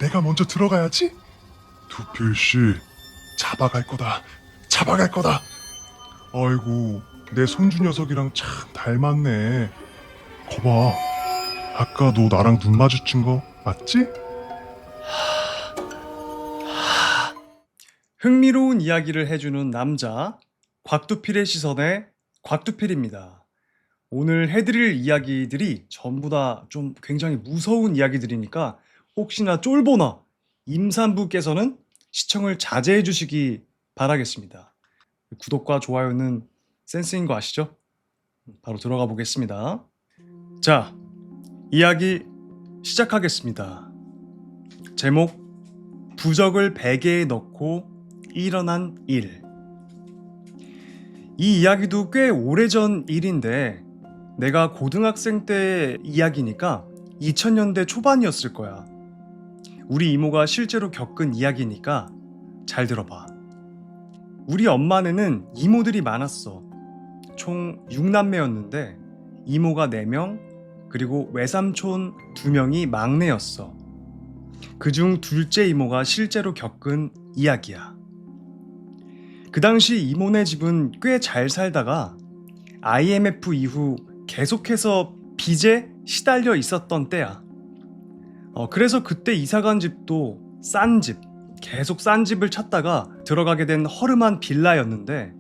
내가 먼저 들어가야지. 두필씨, 잡아갈 거다. 잡아갈 거다. 아이고, 내 손주 녀석이랑 참 닮았네. 거봐, 아까 너 나랑 눈 마주친 거 맞지? 흥미로운 이야기를 해주는 남자, 곽두필의 시선의 곽두필입니다. 오늘 해드릴 이야기들이 전부 다 좀 굉장히 무서운 이야기들이니까 혹시나 쫄보나 임산부께서는 시청을 자제해 주시기 바라겠습니다. 구독과 좋아요는 센스인 거 아시죠? 바로 들어가 보겠습니다. 자, 이야기 시작하겠습니다. 제목, 부적을 베개에 넣고 일어난 일. 이 이야기도 꽤 오래전 일인데 내가 고등학생 때 이야기니까 2000년대 초반이었을 거야. 우리 이모가 실제로 겪은 이야기니까 잘 들어봐. 우리 엄마네는 이모들이 많았어. 총 6남매였는데 이모가 4명, 그리고 외삼촌 2명이 막내였어. 그중 둘째 이모가 실제로 겪은 이야기야. 그 당시 이모네 집은 꽤 잘 살다가 IMF 이후 계속해서 빚에 시달려 있었던 때야. 그래서 그때 이사간 집도 싼 집, 계속 싼 집을 찾다가 들어가게 된 허름한 빌라였는데,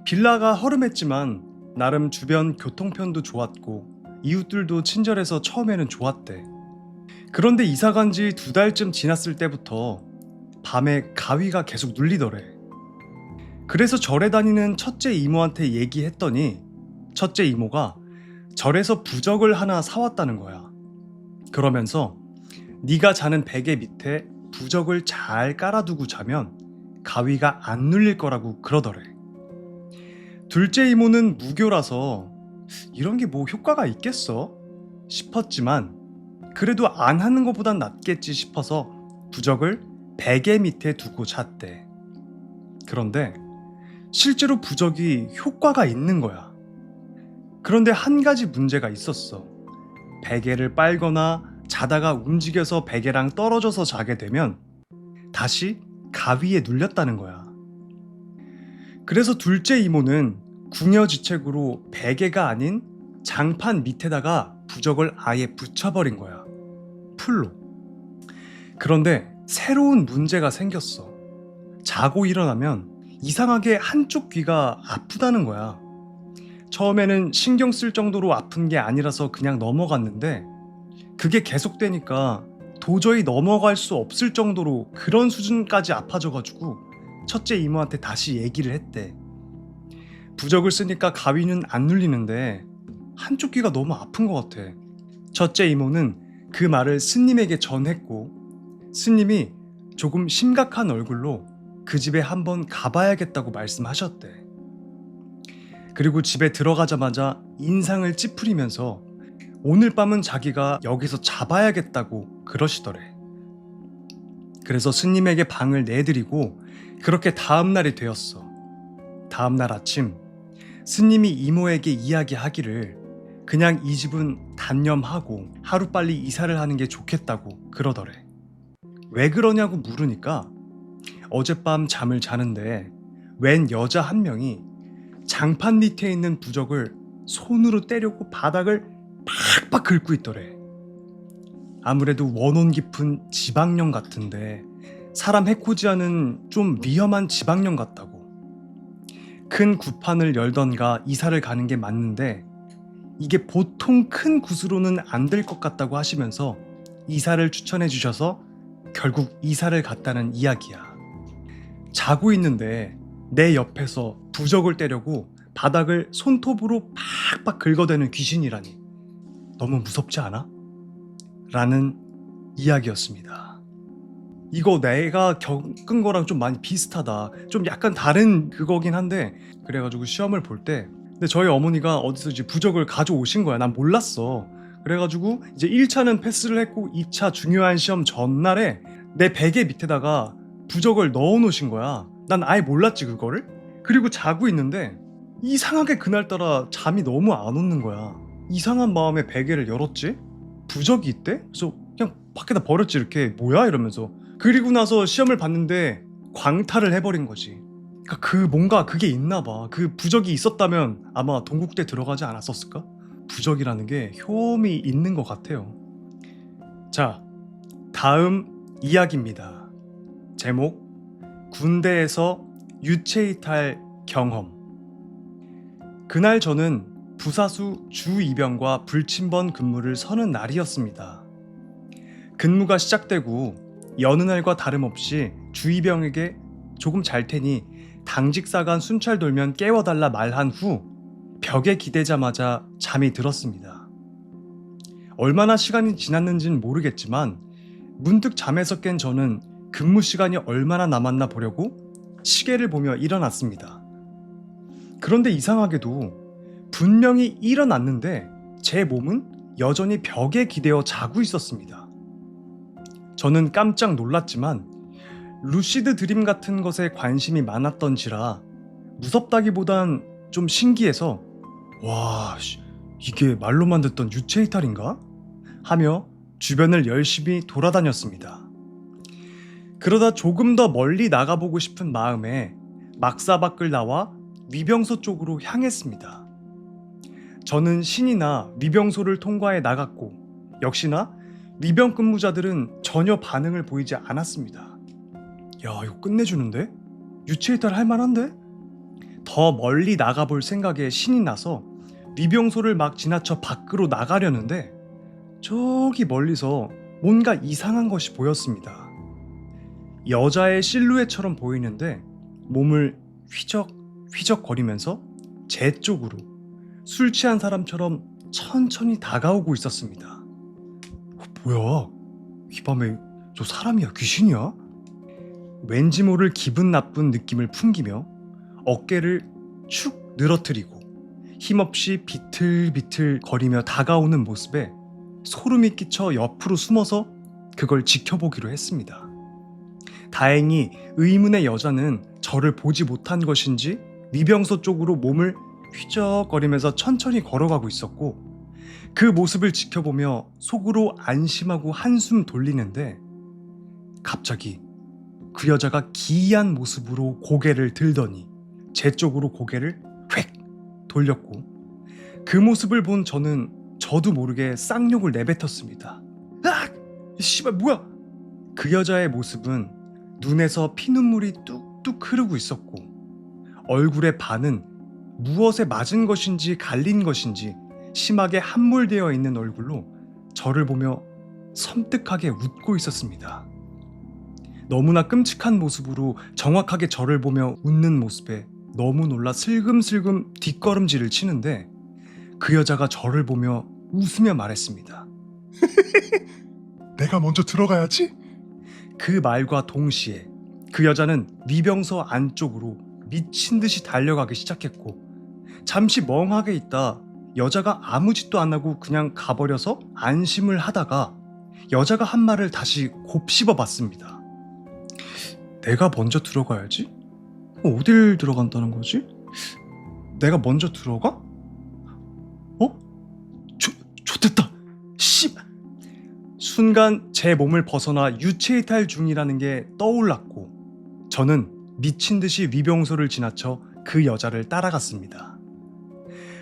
빌라가 허름했지만 나름 주변 교통편도 좋았고 이웃들도 친절해서 처음에는 좋았대. 그런데 이사간 지 2달쯤 지났을 때부터 밤에 가위가 계속 눌리더래. 그래서 절에 다니는 첫째 이모한테 얘기했더니 첫째 이모가 절에서 부적을 하나 사왔다는 거야. 그러면서 네가 자는 베개 밑에 부적을 잘 깔아두고 자면 가위가 안 눌릴 거라고 그러더래. 둘째 이모는 무교라서 이런 게 뭐 효과가 있겠어? 싶었지만 그래도 안 하는 것보단 낫겠지 싶어서 부적을 베개 밑에 두고 잤대. 그런데 실제로 부적이 효과가 있는 거야. 그런데 한 가지 문제가 있었어. 베개를 빨거나 자다가 움직여서 베개랑 떨어져서 자게 되면 다시 가위에 눌렸다는 거야. 그래서 둘째 이모는 궁여지책으로 베개가 아닌 장판 밑에다가 부적을 아예 붙여버린 거야. 풀로. 그런데 새로운 문제가 생겼어. 자고 일어나면 이상하게 한쪽 귀가 아프다는 거야. 처음에는 신경 쓸 정도로 아픈 게 아니라서 그냥 넘어갔는데 그게 계속되니까 도저히 넘어갈 수 없을 정도로 그런 수준까지 아파져가지고 첫째 이모한테 다시 얘기를 했대. 부적을 쓰니까 가위는 안 눌리는데 한쪽 귀가 너무 아픈 것 같아. 첫째 이모는 그 말을 스님에게 전했고 스님이 조금 심각한 얼굴로 그 집에 한번 가봐야겠다고 말씀하셨대. 그리고 집에 들어가자마자 인상을 찌푸리면서 오늘 밤은 자기가 여기서 잡아야겠다고 그러시더래. 그래서 스님에게 방을 내드리고 그렇게 다음날이 되었어. 다음날 아침 스님이 이모에게 이야기하기를 그냥 이 집은 단념하고 하루빨리 이사를 하는 게 좋겠다고 그러더래. 왜 그러냐고 물으니까 어젯밤 잠을 자는데 웬 여자 한 명이 장판 밑에 있는 부적을 손으로 때려고 바닥을 팍팍 긁고 있더래. 아무래도 원혼 깊은 지방령 같은데 사람 해코지하는 좀 위험한 지방령 같다고. 큰 구판을 열던가 이사를 가는 게 맞는데 이게 보통 큰 굿으로는 안 될 것 같다고 하시면서 이사를 추천해 주셔서 결국 이사를 갔다는 이야기야. 자고 있는데 내 옆에서 부적을 때려고 바닥을 손톱으로 팍팍 긁어대는 귀신이라니 너무 무섭지 않아? 라는 이야기였습니다. 이거 내가 겪은 거랑 좀 많이 비슷하다. 좀 약간 다른 그거긴 한데 그래가지고 시험을 볼 때 근데 저희 어머니가 어디서 이제 부적을 가져오신 거야. 난 몰랐어. 그래가지고 이제 1차는 패스를 했고 2차 중요한 시험 전날에 내 베개 밑에다가 부적을 넣어 놓으신 거야. 난 아예 몰랐지 그거를. 그리고 자고 있는데 이상하게 그날따라 잠이 너무 안 오는 거야. 이상한 마음에 베개를 열었지? 부적이 있대? 그래서 그냥 밖에다 버렸지 이렇게. 뭐야 이러면서. 그리고 나서 시험을 봤는데 광탈을 해버린 거지. 그러니까 그 뭔가 그게 있나 봐. 그 부적이 있었다면 아마 동국대 들어가지 않았었을까? 부적이라는 게 효험이 있는 것 같아요. 자, 다음 이야기입니다. 제목: 군대에서 유체이탈 경험. 그날 저는 부사수 주이병과 불침번 근무를 서는 날이었습니다. 근무가 시작되고 여느 날과 다름없이 주이병에게 조금 잘 테니 당직사관 순찰 돌면 깨워달라 말한 후 벽에 기대자마자 잠이 들었습니다. 얼마나 시간이 지났는지는 모르겠지만 문득 잠에서 깬 저는 근무 시간이 얼마나 남았나 보려고 시계를 보며 일어났습니다. 그런데 이상하게도 분명히 일어났는데 제 몸은 여전히 벽에 기대어 자고 있었습니다. 저는 깜짝 놀랐지만 루시드 드림 같은 것에 관심이 많았던지라 무섭다기보단 좀 신기해서 와, 이게 말로만 듣던 유체이탈인가? 하며 주변을 열심히 돌아다녔습니다. 그러다 조금 더 멀리 나가보고 싶은 마음에 막사 밖을 나와 위병소 쪽으로 향했습니다. 저는 신이나 위병소를 통과해 나갔고 역시나 위병 근무자들은 전혀 반응을 보이지 않았습니다. 야, 이거 끝내주는데? 유체이탈 할만한데? 더 멀리 나가볼 생각에 신이 나서 위병소를 막 지나쳐 밖으로 나가려는데 저기 멀리서 뭔가 이상한 것이 보였습니다. 여자의 실루엣처럼 보이는데 몸을 휘적 거리면서 제 쪽으로 술 취한 사람처럼 천천히 다가오고 있었습니다. 뭐야? 이 밤에 저 사람이야? 귀신이야? 왠지 모를 기분 나쁜 느낌을 풍기며 어깨를 축 늘어뜨리고 힘없이 비틀비틀 거리며 다가오는 모습에 소름이 끼쳐 옆으로 숨어서 그걸 지켜보기로 했습니다. 다행히 의문의 여자는 저를 보지 못한 것인지 위병소 쪽으로 몸을 휘적거리면서 천천히 걸어가고 있었고 그 모습을 지켜보며 속으로 안심하고 한숨 돌리는데 갑자기 그 여자가 기이한 모습으로 고개를 들더니 제 쪽으로 고개를 획 돌렸고 그 모습을 본 저는 저도 모르게 쌍욕을 내뱉었습니다. 으악! 씨발 뭐야? 그 여자의 모습은 눈에서 피눈물이 뚝뚝 흐르고 있었고 얼굴의 반은 무엇에 맞은 것인지 갈린 것인지 심하게 함몰되어 있는 얼굴로 저를 보며 섬뜩하게 웃고 있었습니다. 너무나 끔찍한 모습으로 정확하게 저를 보며 웃는 모습에 너무 놀라 슬금슬금 뒷걸음질을 치는데 그 여자가 저를 보며 웃으며 말했습니다. 내가 먼저 들어가야지. 그 말과 동시에 그 여자는 위병소 안쪽으로 미친 듯이 달려가기 시작했고 잠시 멍하게 있다 여자가 아무 짓도 안 하고 그냥 가버려서 안심을 하다가 여자가 한 말을 다시 곱씹어 봤습니다. 내가 먼저 들어가야지? 어딜 들어간다는 거지? 내가 먼저 들어가? 좋됐다! 씨발! 순간 제 몸을 벗어나 유체이탈 중이라는 게 떠올랐고 저는 미친 듯이 위병소를 지나쳐 그 여자를 따라갔습니다.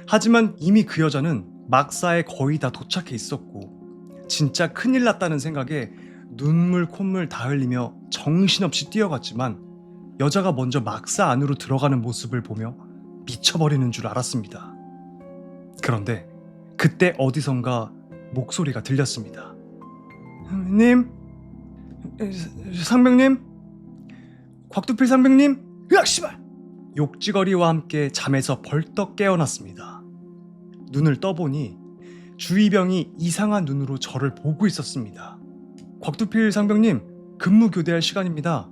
하지만 이미 그 여자는 막사에 거의 다 도착해 있었고 진짜 큰일 났다는 생각에 눈물 콧물 다 흘리며 정신없이 뛰어갔지만 여자가 먼저 막사 안으로 들어가는 모습을 보며 미쳐버리는 줄 알았습니다. 그런데 그때 어디선가 목소리가 들렸습니다. 님? 상병님? 곽두필 상병님? 으악 씨발! 욕지거리와 함께 잠에서 벌떡 깨어났습니다. 눈을 떠보니 주의병이 이상한 눈으로 저를 보고 있었습니다. 곽두필 상병님, 근무 교대할 시간입니다.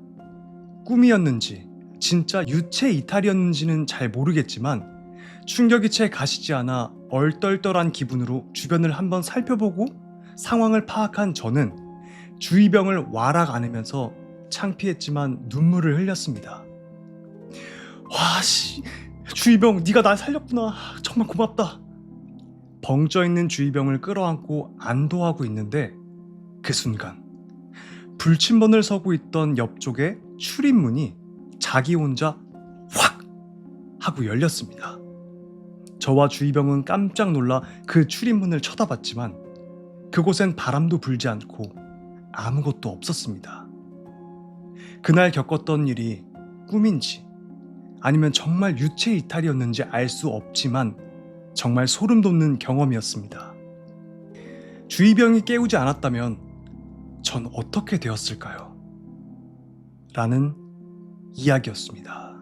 꿈이었는지 진짜 유체 이탈이었는지는 잘 모르겠지만 충격이 채 가시지 않아 얼떨떨한 기분으로 주변을 한번 살펴보고 상황을 파악한 저는 주의병을 와락 안으면서 창피했지만 눈물을 흘렸습니다. 와 씨, 주의병 네가 날 살렸구나. 정말 고맙다. 벙쪄있는 주의병을 끌어안고 안도하고 있는데 그 순간 불침번을 서고 있던 옆쪽의 출입문이 자기 혼자 확 하고 열렸습니다. 저와 주희병은 깜짝 놀라 그 출입문을 쳐다봤지만 그곳엔 바람도 불지 않고 아무것도 없었습니다. 그날 겪었던 일이 꿈인지 아니면 정말 유체 이탈이었는지 알 수 없지만 정말 소름 돋는 경험이었습니다. 주희병이 깨우지 않았다면 전 어떻게 되었을까요? 라는 이야기였습니다.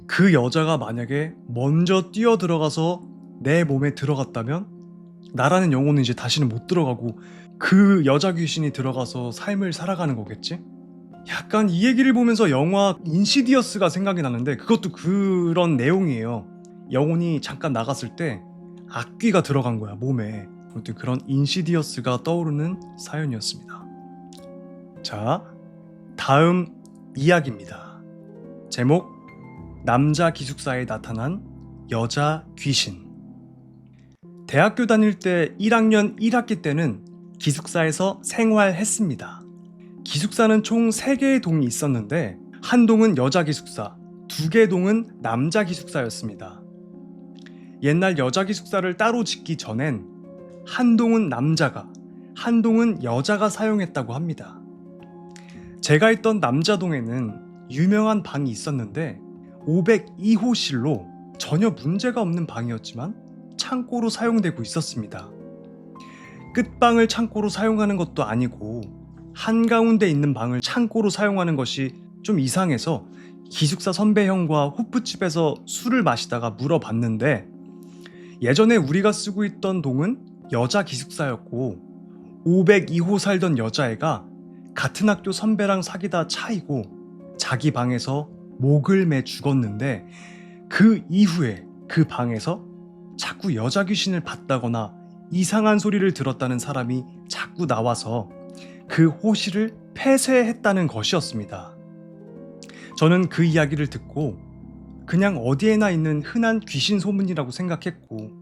그 여자가 만약에 먼저 뛰어들어가서 내 몸에 들어갔다면 나라는 영혼은 이제 다시는 못 들어가고 그 여자 귀신이 들어가서 삶을 살아가는 거겠지? 약간 이 얘기를 보면서 영화 인시디어스가 생각이 나는데 그것도 그런 내용이에요. 영혼이 잠깐 나갔을 때 악귀가 들어간 거야, 몸에. 아무튼 그런 인시디어스가 떠오르는 사연이었습니다. 자, 다음 이야기입니다. 제목, 남자 기숙사에 나타난 여자 귀신. 대학교 다닐 때 1학년 1학기 때는 기숙사에서 생활했습니다. 기숙사는 총 3개의 동이 있었는데 한 동은 여자 기숙사, 2개 동은 남자 기숙사였습니다. 옛날 여자 기숙사를 따로 짓기 전엔 한 동은 남자가, 한 동은 여자가 사용했다고 합니다. 제가 있던 남자동에는 유명한 방이 있었는데 502호실로 전혀 문제가 없는 방이었지만 창고로 사용되고 있었습니다. 끝방을 창고로 사용하는 것도 아니고 한가운데 있는 방을 창고로 사용하는 것이 좀 이상해서 기숙사 선배 형과 호프집에서 술을 마시다가 물어봤는데 예전에 우리가 쓰고 있던 동은 여자 기숙사였고 502호 살던 여자애가 같은 학교 선배랑 사귀다 차이고 자기 방에서 목을 매 죽었는데 그 이후에 그 방에서 자꾸 여자 귀신을 봤다거나 이상한 소리를 들었다는 사람이 자꾸 나와서 그 호실을 폐쇄했다는 것이었습니다. 저는 그 이야기를 듣고 그냥 어디에나 있는 흔한 귀신 소문이라고 생각했고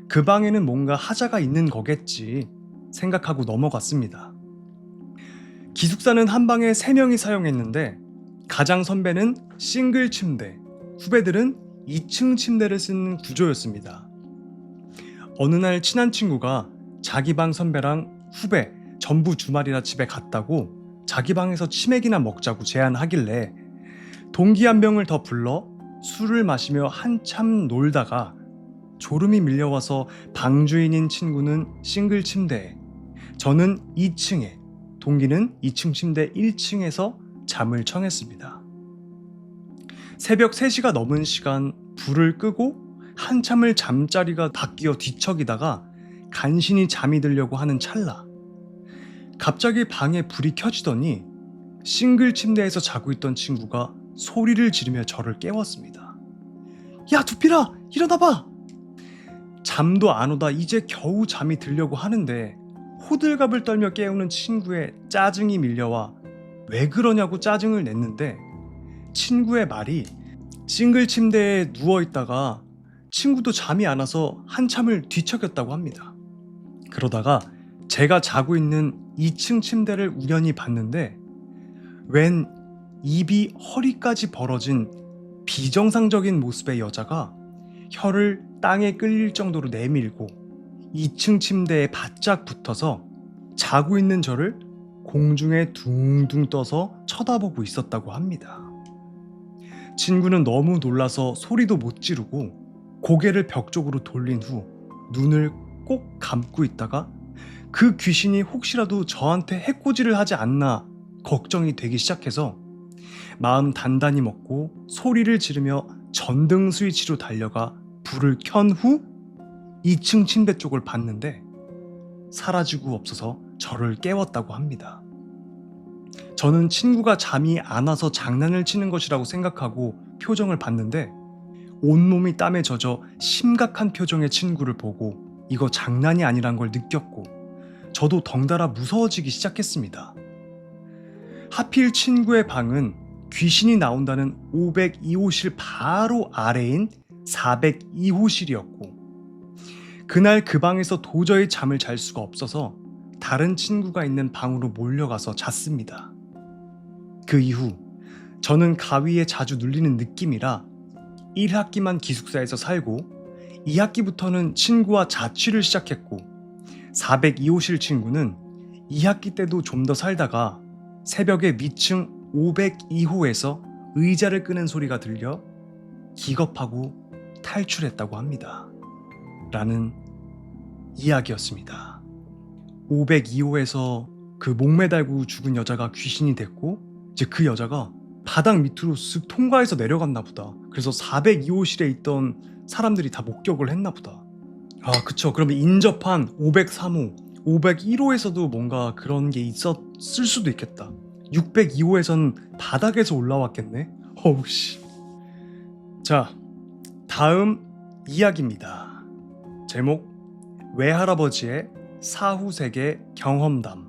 그 방에는 뭔가 하자가 있는 거겠지 생각하고 넘어갔습니다. 기숙사는 한 방에 3명이 사용했는데 가장 선배는 싱글 침대, 후배들은 2층 침대를 쓰는 구조였습니다. 어느 날 친한 친구가 자기 방 선배랑 후배 전부 주말이라 집에 갔다고 자기 방에서 치맥이나 먹자고 제안하길래 동기 한 명을 더 불러 술을 마시며 한참 놀다가 졸음이 밀려와서 방 주인인 친구는 싱글 침대에, 저는 2층에, 동기는 2층 침대 1층에서 잠을 청했습니다. 새벽 3시가 넘은 시간 불을 끄고 한참을 잠자리가 바뀌어 뒤척이다가 간신히 잠이 들려고 하는 찰나 갑자기 방에 불이 켜지더니 싱글 침대에서 자고 있던 친구가 소리를 지르며 저를 깨웠습니다. 야 두필아 일어나봐! 잠도 안 오다 이제 겨우 잠이 들려고 하는데 호들갑을 떨며 깨우는 친구의 짜증이 밀려와 왜 그러냐고 짜증을 냈는데 친구의 말이 싱글 침대에 누워있다가 친구도 잠이 안 와서 한참을 뒤척였다고 합니다. 그러다가 제가 자고 있는 2층 침대를 우연히 봤는데 웬 입이 허리까지 벌어진 비정상적인 모습의 여자가 혀를 땅에 끌릴 정도로 내밀고 2층 침대에 바짝 붙어서 자고 있는 저를 공중에 둥둥 떠서 쳐다보고 있었다고 합니다. 친구는 너무 놀라서 소리도 못 지르고 고개를 벽 쪽으로 돌린 후 눈을 꼭 감고 있다가 그 귀신이 혹시라도 저한테 해코지를 하지 않나 걱정이 되기 시작해서 마음 단단히 먹고 소리를 지르며 전등 스위치로 달려가 불을 켠 후 2층 침대 쪽을 봤는데 사라지고 없어서 저를 깨웠다고 합니다. 저는 친구가 잠이 안 와서 장난을 치는 것이라고 생각하고 표정을 봤는데 온몸이 땀에 젖어 심각한 표정의 친구를 보고 이거 장난이 아니란 걸 느꼈고 저도 덩달아 무서워지기 시작했습니다. 하필 친구의 방은 귀신이 나온다는 502호실 바로 아래인 402호실이었고 그날 그 방에서 도저히 잠을 잘 수가 없어서 다른 친구가 있는 방으로 몰려가서 잤습니다. 그 이후 저는 가위에 자주 눌리는 느낌이라 1학기만 기숙사에서 살고 2학기부터는 친구와 자취를 시작했고 402호실 친구는 2학기 때도 좀 더 살다가 새벽에 미층 502호에서 의자를 끄는 소리가 들려 기겁하고 탈출했다고 합니다. 라는 이야기였습니다. 502호에서 그 목매달고 죽은 여자가 귀신이 됐고 이제 그 여자가 바닥 밑으로 쓱 통과해서 내려갔나 보다. 그래서 402호실에 있던 사람들이 다 목격을 했나 보다. 아 그쵸. 그러면 인접한 503호, 501호에서도 뭔가 그런 게 있었을 수도 있겠다. 602호에선 바닥에서 올라왔겠네. 어우씨. 자, 다음 이야기입니다. 제목 외할아버지의 사후세계 경험담.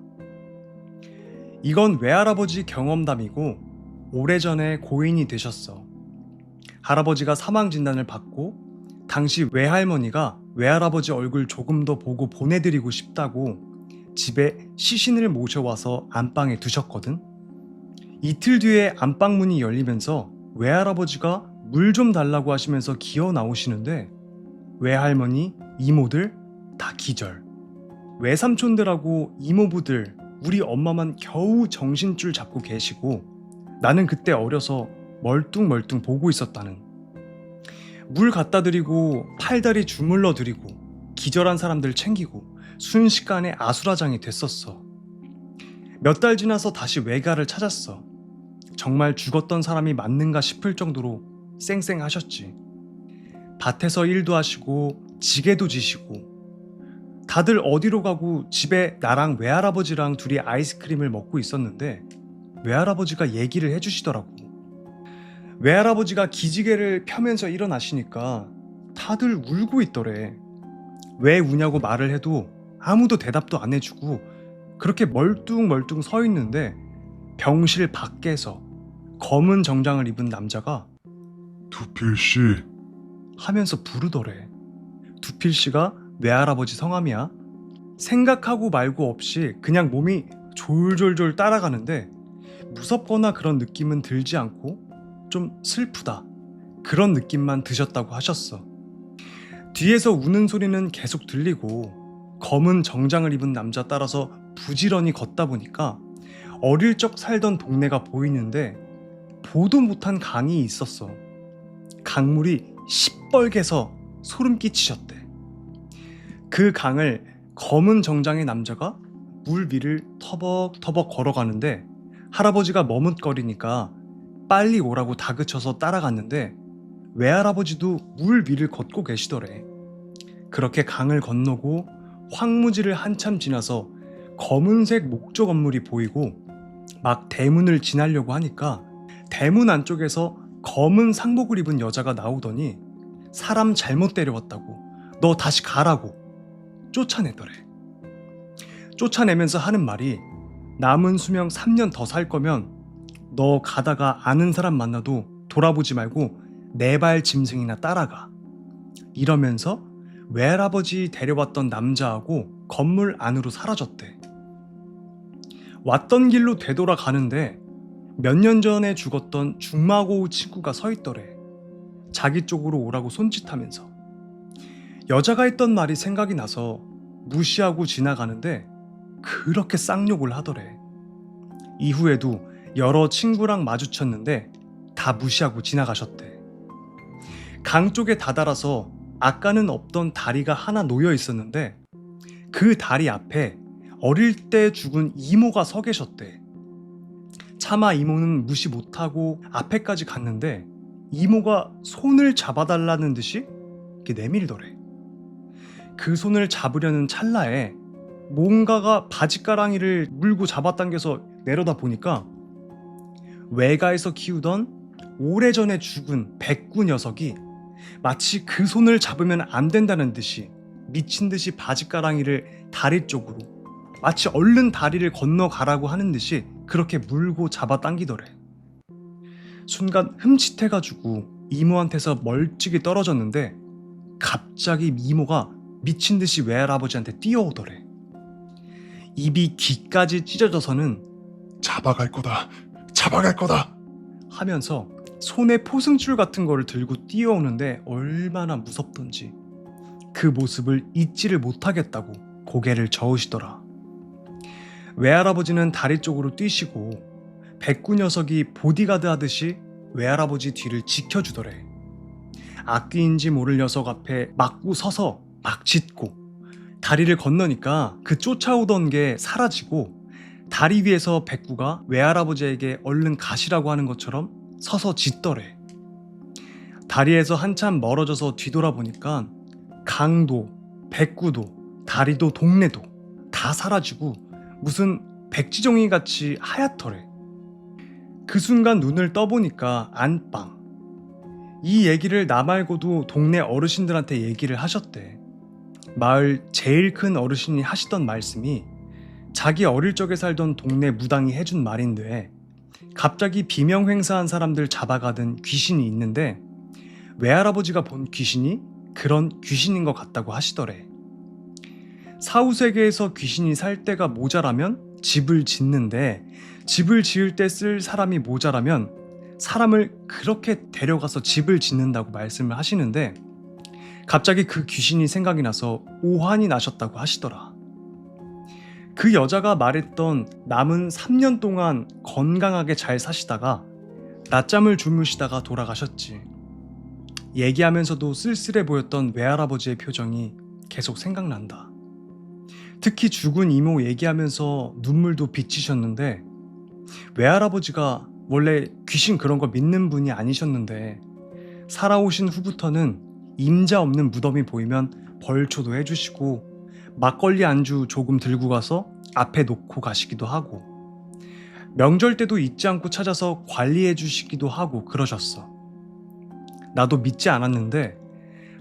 이건 외할아버지 경험담이고 오래전에 고인이 되셨어. 할아버지가 사망 진단을 받고 당시 외할머니가 외할아버지 얼굴 조금 더 보고 보내드리고 싶다고 집에 시신을 모셔와서 안방에 두셨거든. 이틀 뒤에 안방 문이 열리면서 외할아버지가 물 좀 달라고 하시면서 기어 나오시는데 외할머니, 이모들 다 기절. 외삼촌들하고 이모부들, 우리 엄마만 겨우 정신줄 잡고 계시고 나는 그때 어려서 멀뚱멀뚱 보고 있었다는. 물 갖다 드리고 팔다리 주물러 드리고 기절한 사람들 챙기고 순식간에 아수라장이 됐었어. 몇 달 지나서 다시 외가를 찾았어. 정말 죽었던 사람이 맞는가 싶을 정도로 쌩쌩하셨지. 밭에서 일도 하시고 지게도 지시고 다들 어디로 가고 집에 나랑 외할아버지랑 둘이 아이스크림을 먹고 있었는데 외할아버지가 얘기를 해주시더라고. 외할아버지가 기지개를 펴면서 일어나시니까 다들 울고 있더래. 왜 우냐고 말을 해도 아무도 대답도 안 해주고 그렇게 멀뚱멀뚱 서 있는데 병실 밖에서 검은 정장을 입은 남자가 두필씨, 하면서 부르더래. 두필씨가 외할아버지 성함이야. 생각하고 말고 없이 그냥 몸이 졸졸졸 따라가는데 무섭거나 그런 느낌은 들지 않고 좀 슬프다 그런 느낌만 드셨다고 하셨어. 뒤에서 우는 소리는 계속 들리고 검은 정장을 입은 남자 따라서 부지런히 걷다 보니까 어릴 적 살던 동네가 보이는데 보도 못한 강이 있었어. 강물이 시뻘개서 소름 끼치셨대. 그 강을 검은 정장의 남자가 물 위를 터벅터벅 걸어가는데 할아버지가 머뭇거리니까 빨리 오라고 다그쳐서 따라갔는데 외할아버지도 물 위를 걷고 계시더래. 그렇게 강을 건너고 황무지를 한참 지나서 검은색 목조 건물이 보이고 막 대문을 지나려고 하니까 대문 안쪽에서 검은 상복을 입은 여자가 나오더니 사람 잘못 데려왔다고 너 다시 가라고 쫓아내더래. 쫓아내면서 하는 말이 남은 수명 3년 더 살 거면 너 가다가 아는 사람 만나도 돌아보지 말고 내 발 짐승이나 따라가. 이러면서 외할아버지 데려왔던 남자하고 건물 안으로 사라졌대. 왔던 길로 되돌아가는데 몇 년 전에 죽었던 중마고 친구가 서 있더래. 자기 쪽으로 오라고 손짓하면서. 여자가 했던 말이 생각이 나서 무시하고 지나가는데 그렇게 쌍욕을 하더래. 이후에도 여러 친구랑 마주쳤는데 다 무시하고 지나가셨대. 강 쪽에 다다라서 아까는 없던 다리가 하나 놓여 있었는데 그 다리 앞에 어릴 때 죽은 이모가 서 계셨대. 차마 이모는 무시 못하고 앞에까지 갔는데 이모가 손을 잡아달라는 듯이 이렇게 내밀더래. 그 손을 잡으려는 찰나에 뭔가가 바지가랑이를 물고 잡아당겨서 내려다 보니까 외가에서 키우던 오래전에 죽은 백구 녀석이 마치 그 손을 잡으면 안 된다는 듯이 미친 듯이 바지가랑이를 다리 쪽으로 마치 얼른 다리를 건너가라고 하는 듯이 그렇게 물고 잡아당기더래. 순간 흠칫해가지고 이모한테서 멀찍이 떨어졌는데 갑자기 이모가 미친 듯이 외할아버지한테 뛰어오더래. 입이 귀까지 찢어져서는 잡아갈 거다. 잡아갈 거다. 하면서 손에 포승줄 같은 거를 들고 뛰어오는데 얼마나 무섭던지 그 모습을 잊지를 못하겠다고 고개를 저으시더라. 외할아버지는 다리 쪽으로 뛰시고 백구 녀석이 보디가드 하듯이 외할아버지 뒤를 지켜주더래. 악귀인지 모를 녀석 앞에 막고 서서 막 짖고 다리를 건너니까 그 쫓아오던 게 사라지고 다리 위에서 백구가 외할아버지에게 얼른 가시라고 하는 것처럼 서서 짖더래. 다리에서 한참 멀어져서 뒤돌아보니까 강도, 백구도, 다리도 동네도 다 사라지고 무슨 백지종이 같이 하얗더래. 그 순간 눈을 떠보니까 안방. 이 얘기를 나 말고도 동네 어르신들한테 얘기를 하셨대. 마을 제일 큰 어르신이 하시던 말씀이 자기 어릴 적에 살던 동네 무당이 해준 말인데 갑자기 비명 행사한 사람들 잡아가던 귀신이 있는데 외할아버지가 본 귀신이 그런 귀신인 것 같다고 하시더래. 사후세계에서 귀신이 살 데가 모자라면 집을 짓는데 집을 지을 때 쓸 사람이 모자라면 사람을 그렇게 데려가서 집을 짓는다고 말씀을 하시는데 갑자기 그 귀신이 생각이 나서 오한이 나셨다고 하시더라. 그 여자가 말했던 남은 3년 동안 건강하게 잘 사시다가 낮잠을 주무시다가 돌아가셨지. 얘기하면서도 쓸쓸해 보였던 외할아버지의 표정이 계속 생각난다. 특히 죽은 이모 얘기하면서 눈물도 비치셨는데 외할아버지가 원래 귀신 그런 거 믿는 분이 아니셨는데 살아오신 후부터는 임자 없는 무덤이 보이면 벌초도 해주시고 막걸리 안주 조금 들고 가서 앞에 놓고 가시기도 하고 명절 때도 잊지 않고 찾아서 관리해 주시기도 하고 그러셨어. 나도 믿지 않았는데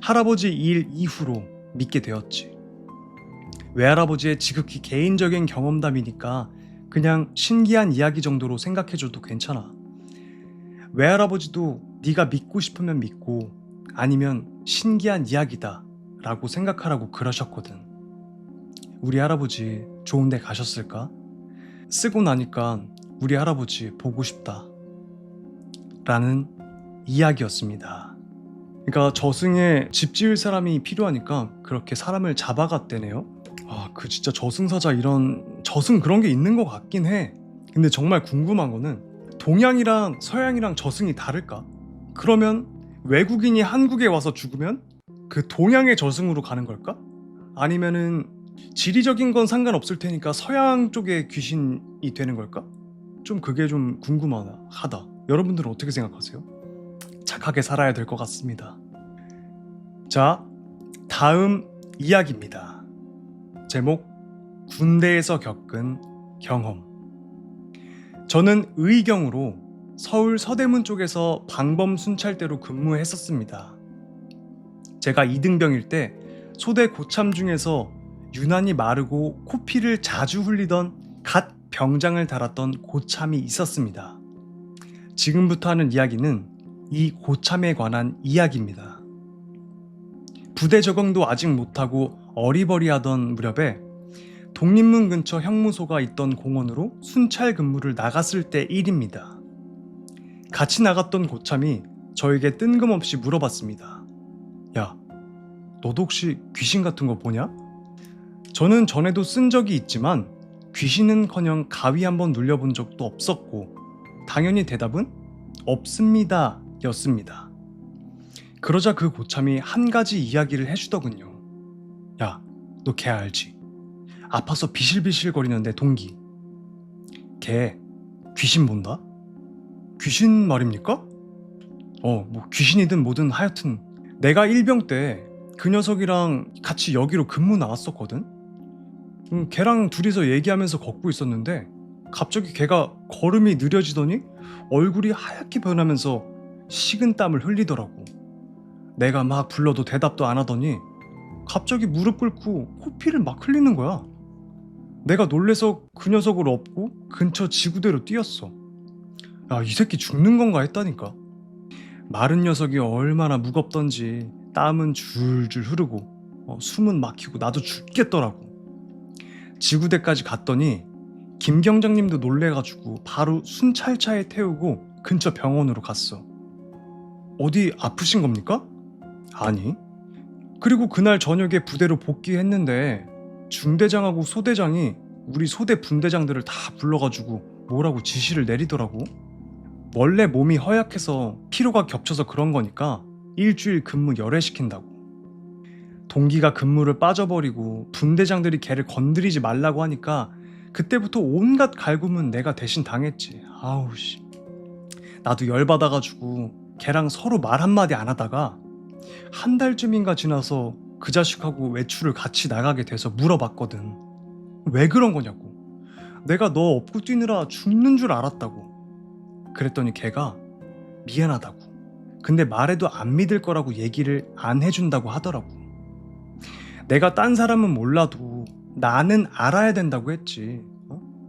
할아버지 일 이후로 믿게 되었지. 외할아버지의 지극히 개인적인 경험담이니까 그냥 신기한 이야기 정도로 생각해줘도 괜찮아. 외할아버지도 네가 믿고 싶으면 믿고 아니면 신기한 이야기다 라고 생각하라고 그러셨거든. 우리 할아버지 좋은 데 가셨을까? 쓰고 나니까 우리 할아버지 보고 싶다 라는 이야기였습니다. 그러니까 저승에 집 지을 사람이 필요하니까 그렇게 사람을 잡아갔대네요. 그 진짜 저승사자 이런 저승 그런 게 있는 것 같긴 해. 근데 정말 궁금한 거는 동양이랑 서양이랑 저승이 다를까? 그러면 외국인이 한국에 와서 죽으면 그 동양의 저승으로 가는 걸까? 아니면은 지리적인 건 상관없을 테니까 서양 쪽의 귀신이 되는 걸까? 좀 그게 좀 궁금하다. 여러분들은 어떻게 생각하세요? 착하게 살아야 될 것 같습니다. 자, 다음 이야기입니다. 제목, 군대에서 겪은 경험. 저는 의경으로 서울 서대문 쪽에서 방범 순찰대로 근무했었습니다. 제가 이등병일 때 소대 고참 중에서 유난히 마르고 코피를 자주 흘리던 갓 병장을 달았던 고참이 있었습니다. 지금부터 하는 이야기는 이 고참에 관한 이야기입니다. 부대 적응도 아직 못하고 어리버리하던 무렵에 독립문 근처 형무소가 있던 공원으로 순찰 근무를 나갔을 때 일입니다. 같이 나갔던 고참이 저에게 뜬금없이 물어봤습니다. 야, 너도 혹시 귀신 같은 거 보냐? 저는 전에도 쓴 적이 있지만 귀신은커녕 가위 한번 눌려본 적도 없었고 당연히 대답은 없습니다 였습니다. 그러자 그 고참이 한 가지 이야기를 해주더군요. 야, 너 걔 알지? 아파서 비실비실 거리는 내 동기. 걔 귀신 본다? 귀신 말입니까? 뭐 귀신이든 뭐든 하여튼 내가 일병 때 그 녀석이랑 같이 여기로 근무 나왔었거든? 걔랑 둘이서 얘기하면서 걷고 있었는데 갑자기 걔가 걸음이 느려지더니 얼굴이 하얗게 변하면서 식은땀을 흘리더라고. 내가 막 불러도 대답도 안 하더니 갑자기 무릎 꿇고 코피를 막 흘리는 거야. 내가 놀래서 그 녀석을 업고 근처 지구대로 뛰었어. 야, 이 새끼 죽는 건가 했다니까. 마른 녀석이 얼마나 무겁던지 땀은 줄줄 흐르고 숨은 막히고 나도 죽겠더라고. 지구대까지 갔더니 김 경장님도 놀래가지고 바로 순찰차에 태우고 근처 병원으로 갔어. 어디 아프신 겁니까? 아니. 그리고 그날 저녁에 부대로 복귀했는데 중대장하고 소대장이 우리 소대 분대장들을 다 불러가지고 뭐라고 지시를 내리더라고. 원래 몸이 허약해서 피로가 겹쳐서 그런 거니까 일주일 근무 열애시킨다고. 동기가 근무를 빠져버리고 분대장들이 걔를 건드리지 말라고 하니까 그때부터 온갖 갈굼은 내가 대신 당했지. 아우 씨. 나도 열받아가지고 걔랑 서로 말 한마디 안 하다가 한 달쯤인가 지나서 그 자식하고 외출을 같이 나가게 돼서 물어봤거든. 왜 그런 거냐고. 내가 너 업고 뛰느라 죽는 줄 알았다고. 그랬더니 걔가 미안하다고. 근데 말해도 안 믿을 거라고 얘기를 안 해준다고 하더라고. 내가 딴 사람은 몰라도 나는 알아야 된다고 했지.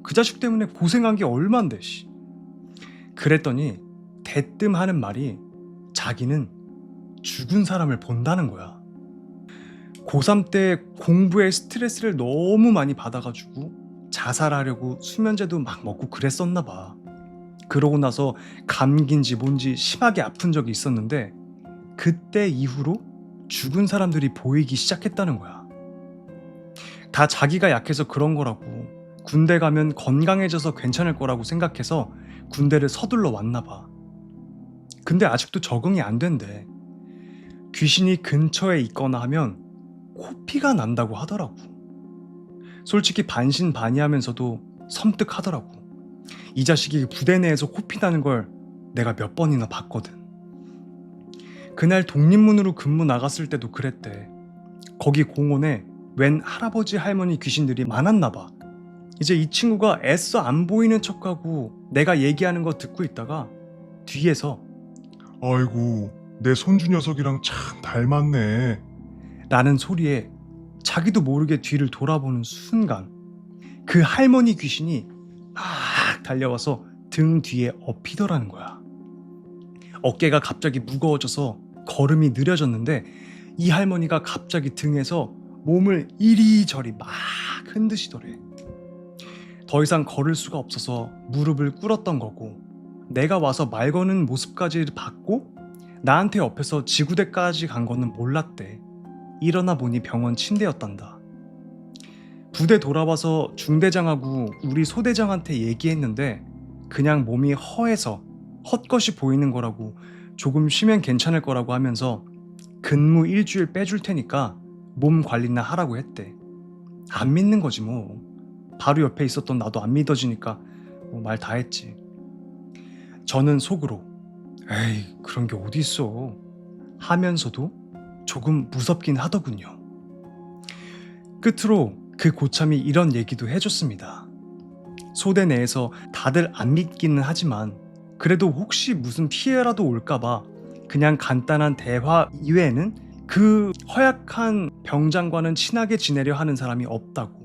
그 자식 때문에 고생한 게 얼만데 씨. 그랬더니 대뜸 하는 말이 자기는 죽은 사람을 본다는 거야. 고3 때 공부에 스트레스를 너무 많이 받아가지고 자살하려고 수면제도 막 먹고 그랬었나 봐. 그러고 나서 감기인지 뭔지 심하게 아픈 적이 있었는데 그때 이후로 죽은 사람들이 보이기 시작했다는 거야. 다 자기가 약해서 그런 거라고. 군대 가면 건강해져서 괜찮을 거라고 생각해서 군대를 서둘러 왔나 봐. 근데 아직도 적응이 안 된대. 귀신이 근처에 있거나 하면 코피가 난다고 하더라고. 솔직히 반신반의하면서도 섬뜩하더라고. 이 자식이 부대 내에서 코피 나는 걸 내가 몇 번이나 봤거든. 그날 독립문으로 근무 나갔을 때도 그랬대. 거기 공원에 웬 할아버지 할머니 귀신들이 많았나 봐. 이제 이 친구가 애써 안 보이는 척하고 내가 얘기하는 거 듣고 있다가 뒤에서 아이고, 내 손주 녀석이랑 참 닮았네. 라는 소리에 자기도 모르게 뒤를 돌아보는 순간 그 할머니 귀신이 막 달려와서 등 뒤에 엎이더라는 거야. 어깨가 갑자기 무거워져서 걸음이 느려졌는데 이 할머니가 갑자기 등에서 몸을 이리저리 막 흔드시더래. 더 이상 걸을 수가 없어서 무릎을 꿇었던 거고 내가 와서 말 거는 모습까지 봤고 나한테 옆에서 지구대까지 간 거는 몰랐대. 일어나 보니 병원 침대였단다. 부대 돌아와서 중대장하고 우리 소대장한테 얘기했는데 그냥 몸이 허해서 헛것이 보이는 거라고 조금 쉬면 괜찮을 거라고 하면서 근무 일주일 빼줄 테니까 몸 관리나 하라고 했대. 안 믿는 거지 뭐. 바로 옆에 있었던 나도 안 믿어지니까 말 다 했지. 저는 속으로 에이 그런 게 어디 있어 하면서도 조금 무섭긴 하더군요. 끝으로 그 고참이 이런 얘기도 해줬습니다. 소대 내에서 다들 안 믿기는 하지만 그래도 혹시 무슨 피해라도 올까봐 그냥 간단한 대화 이외에는 그 허약한 병장과는 친하게 지내려 하는 사람이 없다고.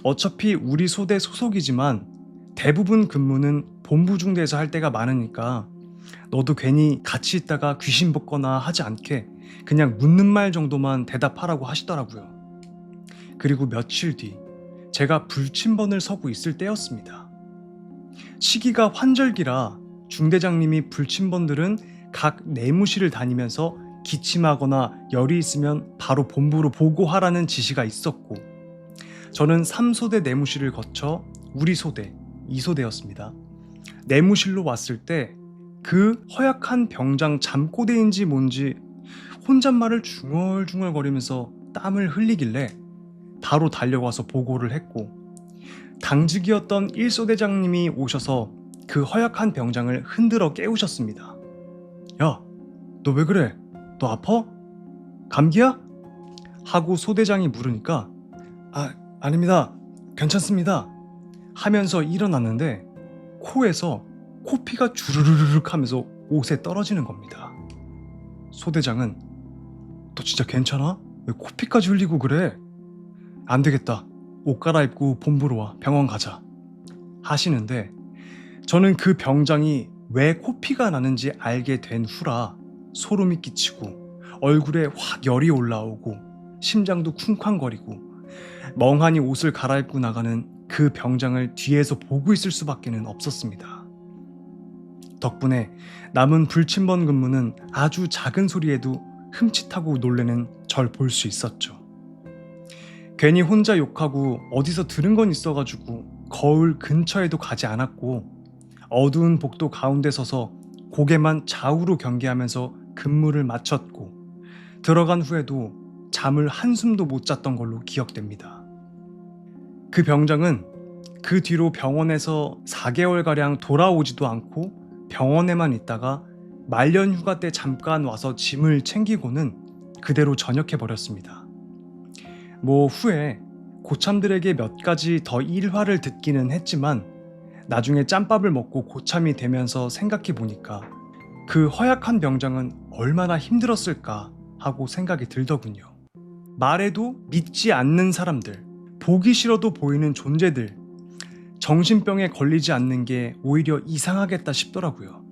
어차피 우리 소대 소속이지만 대부분 근무는 본부 중대에서 할 때가 많으니까 너도 괜히 같이 있다가 귀신 붙거나 하지 않게 그냥 묻는 말 정도만 대답하라고 하시더라고요. 그리고 며칠 뒤 제가 불침번을 서고 있을 때였습니다. 시기가 환절기라 중대장님이 불침번들은 각 내무실을 다니면서 기침하거나 열이 있으면 바로 본부로 보고하라는 지시가 있었고 저는 3소대 내무실을 거쳐 우리 소대 2소대였습니다. 내무실로 왔을 때 그 허약한 병장 잠꼬대인지 뭔지 혼잣말을 중얼중얼거리면서 땀을 흘리길래 바로 달려가서 보고를 했고 당직이었던 1소대장님이 오셔서 그 허약한 병장을 흔들어 깨우셨습니다. 야, 너 왜 그래? 너 아파? 감기야? 하고 소대장이 물으니까 아닙니다. 괜찮습니다. 하면서 일어났는데 코에서 코피가 주르르륵 하면서 옷에 떨어지는 겁니다. 소대장은 너 진짜 괜찮아? 왜 코피까지 흘리고 그래? 안 되겠다. 옷 갈아입고 본부로 와. 병원 가자. 하시는데 저는 그 병장이 왜 코피가 나는지 알게 된 후라 소름이 끼치고 얼굴에 확 열이 올라오고 심장도 쿵쾅거리고 멍하니 옷을 갈아입고 나가는 그 병장을 뒤에서 보고 있을 수밖에는 없었습니다. 덕분에 남은 불침번 근무는 아주 작은 소리에도 흠칫하고 놀래는 절 볼 수 있었죠. 괜히 혼자 욕하고 어디서 들은 건 있어가지고 거울 근처에도 가지 않았고, 어두운 복도 가운데 서서 고개만 좌우로 경계하면서 근무를 마쳤고, 들어간 후에도 잠을 한숨도 못 잤던 걸로 기억됩니다. 그 병장은 그 뒤로 병원에서 4개월가량 돌아오지도 않고 병원에만 있다가 말년 휴가 때 잠깐 와서 짐을 챙기고는 그대로 전역해버렸습니다. 뭐 후에 고참들에게 몇 가지 더 일화를 듣기는 했지만 나중에 짬밥을 먹고 고참이 되면서 생각해 보니까 그 허약한 병장은 얼마나 힘들었을까 하고 생각이 들더군요. 말해도 믿지 않는 사람들, 보기 싫어도 보이는 존재들, 정신병에 걸리지 않는 게 오히려 이상하겠다 싶더라고요.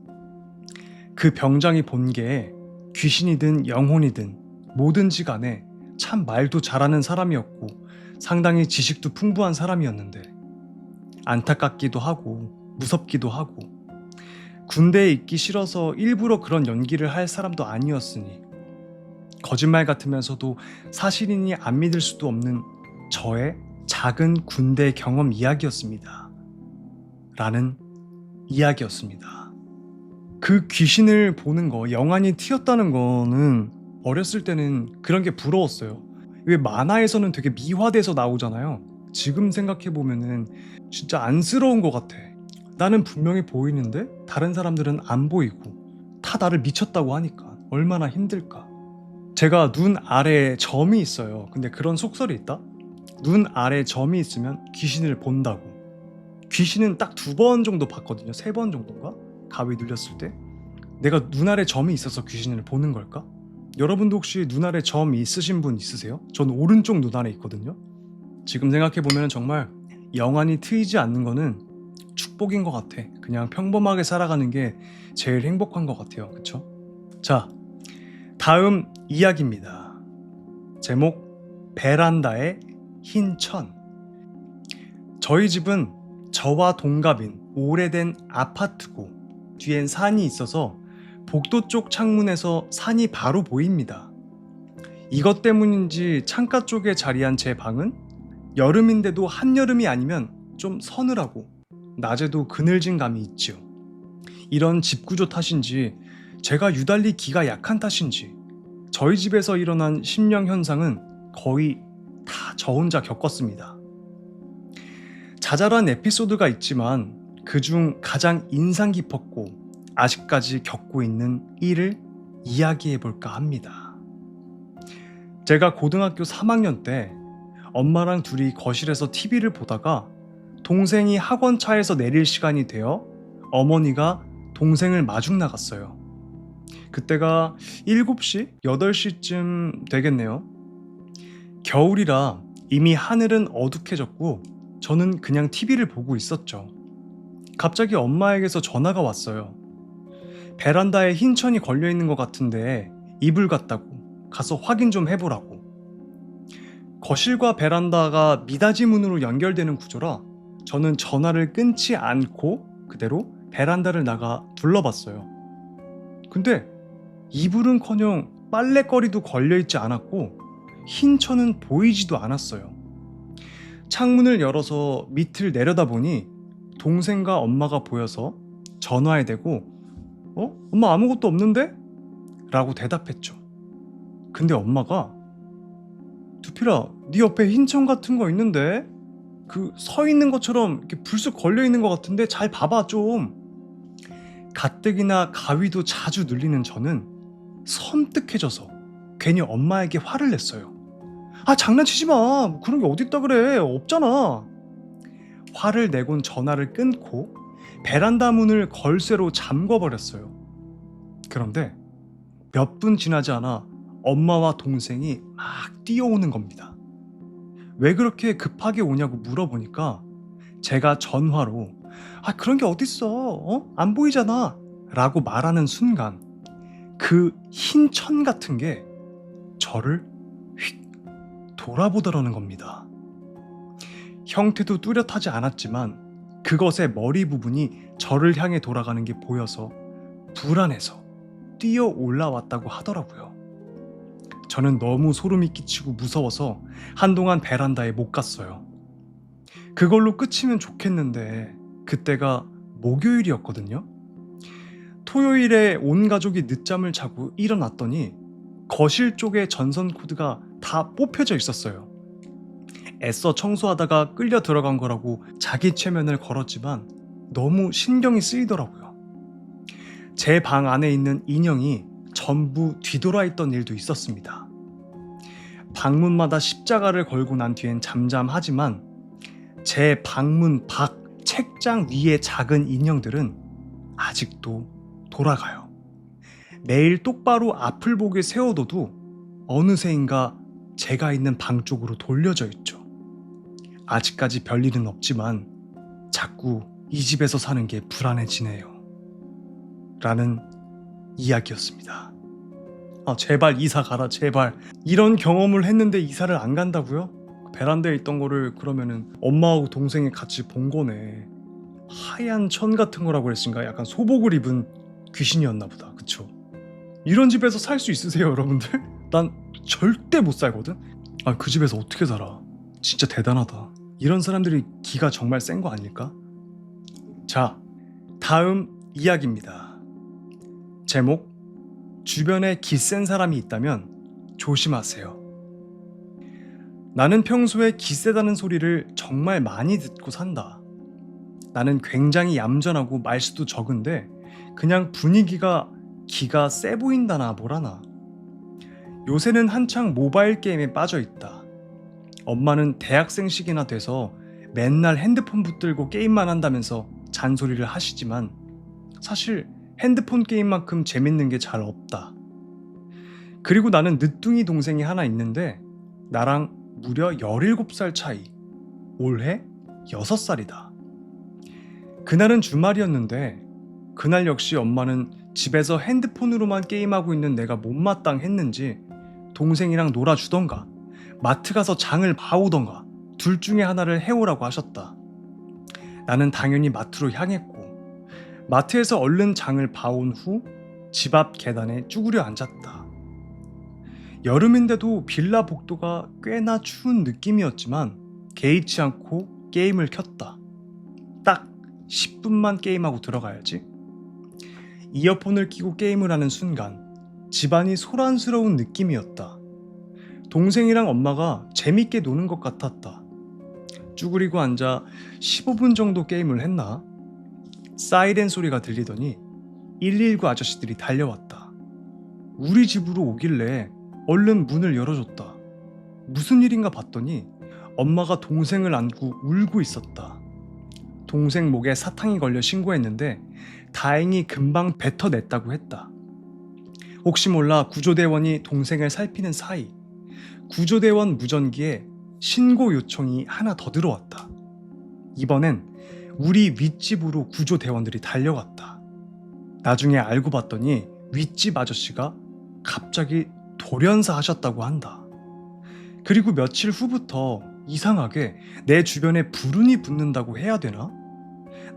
그 병장이 본 게 귀신이든 영혼이든 뭐든지 간에 참 말도 잘하는 사람이었고 상당히 지식도 풍부한 사람이었는데, 안타깝기도 하고 무섭기도 하고 군대에 있기 싫어서 일부러 그런 연기를 할 사람도 아니었으니 거짓말 같으면서도 사실이니 안 믿을 수도 없는 저의 작은 군대 경험 이야기였습니다. 라는 이야기였습니다. 그 귀신을 보는 거, 영안이 튀었다는 거는 어렸을 때는 그런 게 부러웠어요. 왜 만화에서는 되게 미화돼서 나오잖아요. 지금 생각해보면은 진짜 안쓰러운 것 같아. 나는 분명히 보이는데 다른 사람들은 안 보이고 다 나를 미쳤다고 하니까 얼마나 힘들까. 제가 눈 아래에 점이 있어요. 근데 그런 속설이 있다? 눈 아래에 점이 있으면 귀신을 본다고. 귀신은 딱 2번 정도 봤거든요. 3번 정도인가? 가위 눌렸을 때. 내가 눈 아래 점이 있어서 귀신을 보는 걸까? 여러분도 혹시 눈 아래 점 있으신 분 있으세요? 전 오른쪽 눈 아래 있거든요. 지금 생각해보면 정말 영안이 트이지 않는 거는 축복인 것 같아. 그냥 평범하게 살아가는 게 제일 행복한 것 같아요. 그쵸? 자, 다음 이야기입니다. 제목, 베란다의 흰 천. 저희 집은 저와 동갑인 오래된 아파트고 뒤엔 산이 있어서 복도 쪽 창문에서 산이 바로 보입니다. 이것 때문인지 창가 쪽에 자리한 제 방은 여름인데도 한여름이 아니면 좀 서늘하고 낮에도 그늘진 감이 있지요. 이런 집 구조 탓인지 제가 유달리 기가 약한 탓인지 저희 집에서 일어난 심령 현상은 거의 다 저 혼자 겪었습니다. 자잘한 에피소드가 있지만 그중 가장 인상 깊었고 아직까지 겪고 있는 일을 이야기해 볼까 합니다. 제가 고등학교 3학년 때 엄마랑 둘이 거실에서 TV를 보다가 동생이 학원차에서 내릴 시간이 되어 어머니가 동생을 마중 나갔어요. 그때가 7시, 8시쯤 되겠네요. 겨울이라 이미 하늘은 어둑해졌고 저는 그냥 TV를 보고 있었죠. 갑자기 엄마에게서 전화가 왔어요. 베란다에 흰 천이 걸려있는 것 같은데 이불 같다고 가서 확인 좀 해보라고. 거실과 베란다가 미닫이 문으로 연결되는 구조라 저는 전화를 끊지 않고 그대로 베란다를 나가 둘러봤어요. 근데 이불은커녕 빨래거리도 걸려있지 않았고 흰 천은 보이지도 않았어요. 창문을 열어서 밑을 내려다보니 동생과 엄마가 보여서 전화에 대고 엄마 아무것도 없는데? 라고 대답했죠. 근데 엄마가 두필아, 네 옆에 흰 천 같은 거 있는데? 그 서 있는 것처럼 이렇게 불쑥 걸려 있는 것 같은데 잘 봐봐 좀. 가뜩이나 가위도 자주 눌리는 저는 섬뜩해져서 괜히 엄마에게 화를 냈어요. 아, 장난치지 마. 그런 게 어딨다 그래. 없잖아. 화를 내곤 전화를 끊고 베란다 문을 걸쇠로 잠궈버렸어요. 그런데 몇 분 지나지 않아 엄마와 동생이 막 뛰어오는 겁니다. 왜 그렇게 급하게 오냐고 물어보니까 제가 전화로 그런 게 어딨어? 안 보이잖아. 라고 말하는 순간 그 흰 천 같은 게 저를 휙 돌아보더라는 겁니다. 형태도 뚜렷하지 않았지만 그것의 머리 부분이 저를 향해 돌아가는 게 보여서 불안해서 뛰어 올라왔다고 하더라고요. 저는 너무 소름이 끼치고 무서워서 한동안 베란다에 못 갔어요. 그걸로 끝이면 좋겠는데 그때가 목요일이었거든요. 토요일에 온 가족이 늦잠을 자고 일어났더니 거실 쪽에 전선 코드가 다 뽑혀져 있었어요. 애써 청소하다가 끌려 들어간 거라고 자기 최면을 걸었지만 너무 신경이 쓰이더라고요. 제 방 안에 있는 인형이 전부 뒤돌아 있던 일도 있었습니다. 방문마다 십자가를 걸고 난 뒤엔 잠잠하지만 제 방문 밖 책장 위의 작은 인형들은 아직도 돌아가요. 매일 똑바로 앞을 보게 세워둬도 어느새인가 제가 있는 방 쪽으로 돌려져 있죠. 아직까지 별일은 없지만 자꾸 이 집에서 사는 게 불안해지네요. 라는 이야기였습니다. 제발 이사 가라, 제발. 이런 경험을 했는데 이사를 안 간다고요? 베란다에 있던 거를 그러면은 엄마하고 동생이 같이 본 거네. 하얀 천 같은 거라고 했으니까 약간 소복을 입은 귀신이었나 보다. 그쵸? 이런 집에서 살 수 있으세요, 여러분들? 난 절대 못 살거든? 그 집에서 어떻게 살아? 진짜 대단하다. 이런 사람들이 기가 정말 센 거 아닐까? 자, 다음 이야기입니다. 제목, 주변에 기 센 사람이 있다면 조심하세요. 나는 평소에 기 세다는 소리를 정말 많이 듣고 산다. 나는 굉장히 얌전하고 말수도 적은데 그냥 분위기가 기가 세 보인다나 뭐라나. 요새는 한창 모바일 게임에 빠져 있다. 엄마는 대학생식이나 돼서 맨날 핸드폰 붙들고 게임만 한다면서 잔소리를 하시지만 사실 핸드폰 게임만큼 재밌는 게 잘 없다. 그리고 나는 늦둥이 동생이 하나 있는데 나랑 무려 17살 차이. 올해 6살이다. 그날은 주말이었는데 그날 역시 엄마는 집에서 핸드폰으로만 게임하고 있는 내가 못마땅했는지 동생이랑 놀아주던가 마트 가서 장을 봐오던가 둘 중에 하나를 해오라고 하셨다. 나는 당연히 마트로 향했고 마트에서 얼른 장을 봐온 후 집 앞 계단에 쭈그려 앉았다. 여름인데도 빌라 복도가 꽤나 추운 느낌이었지만 개의치 않고 게임을 켰다. 딱 10분만 게임하고 들어가야지. 이어폰을 끼고 게임을 하는 순간 집안이 소란스러운 느낌이었다. 동생이랑 엄마가 재밌게 노는 것 같았다. 쭈그리고 앉아 15분 정도 게임을 했나? 사이렌 소리가 들리더니 119 아저씨들이 달려왔다. 우리 집으로 오길래 얼른 문을 열어줬다. 무슨 일인가 봤더니 엄마가 동생을 안고 울고 있었다. 동생 목에 사탕이 걸려 신고했는데 다행히 금방 뱉어냈다고 했다. 혹시 몰라 구조대원이 동생을 살피는 사이 구조대원 무전기에 신고 요청이 하나 더 들어왔다. 이번엔 우리 윗집으로 구조대원들이 달려갔다. 나중에 알고 봤더니 윗집 아저씨가 갑자기 돌연사 하셨다고 한다. 그리고 며칠 후부터 이상하게 내 주변에 불운이 붙는다고 해야 되나?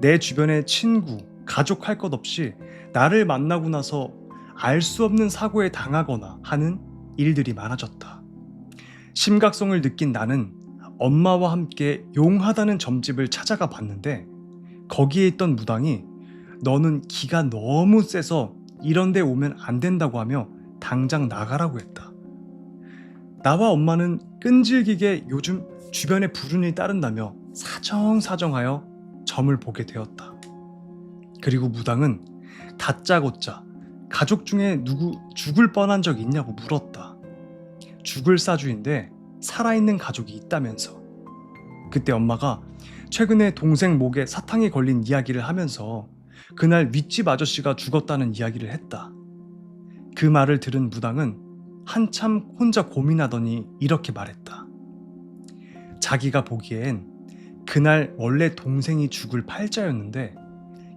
내 주변에 친구, 가족 할 것 없이 나를 만나고 나서 알 수 없는 사고에 당하거나 하는 일들이 많아졌다. 심각성을 느낀 나는 엄마와 함께 용하다는 점집을 찾아가 봤는데 거기에 있던 무당이 너는 기가 너무 세서 이런 데 오면 안 된다고 하며 당장 나가라고 했다. 나와 엄마는 끈질기게 요즘 주변에 불운이 따른다며 사정사정하여 점을 보게 되었다. 그리고 무당은 다짜고짜 가족 중에 누구 죽을 뻔한 적 있냐고 물었다. 죽을 사주인데 살아있는 가족이 있다면서. 그때 엄마가 최근에 동생 목에 사탕이 걸린 이야기를 하면서 그날 윗집 아저씨가 죽었다는 이야기를 했다. 그 말을 들은 무당은 한참 혼자 고민하더니 이렇게 말했다. 자기가 보기엔 그날 원래 동생이 죽을 팔자였는데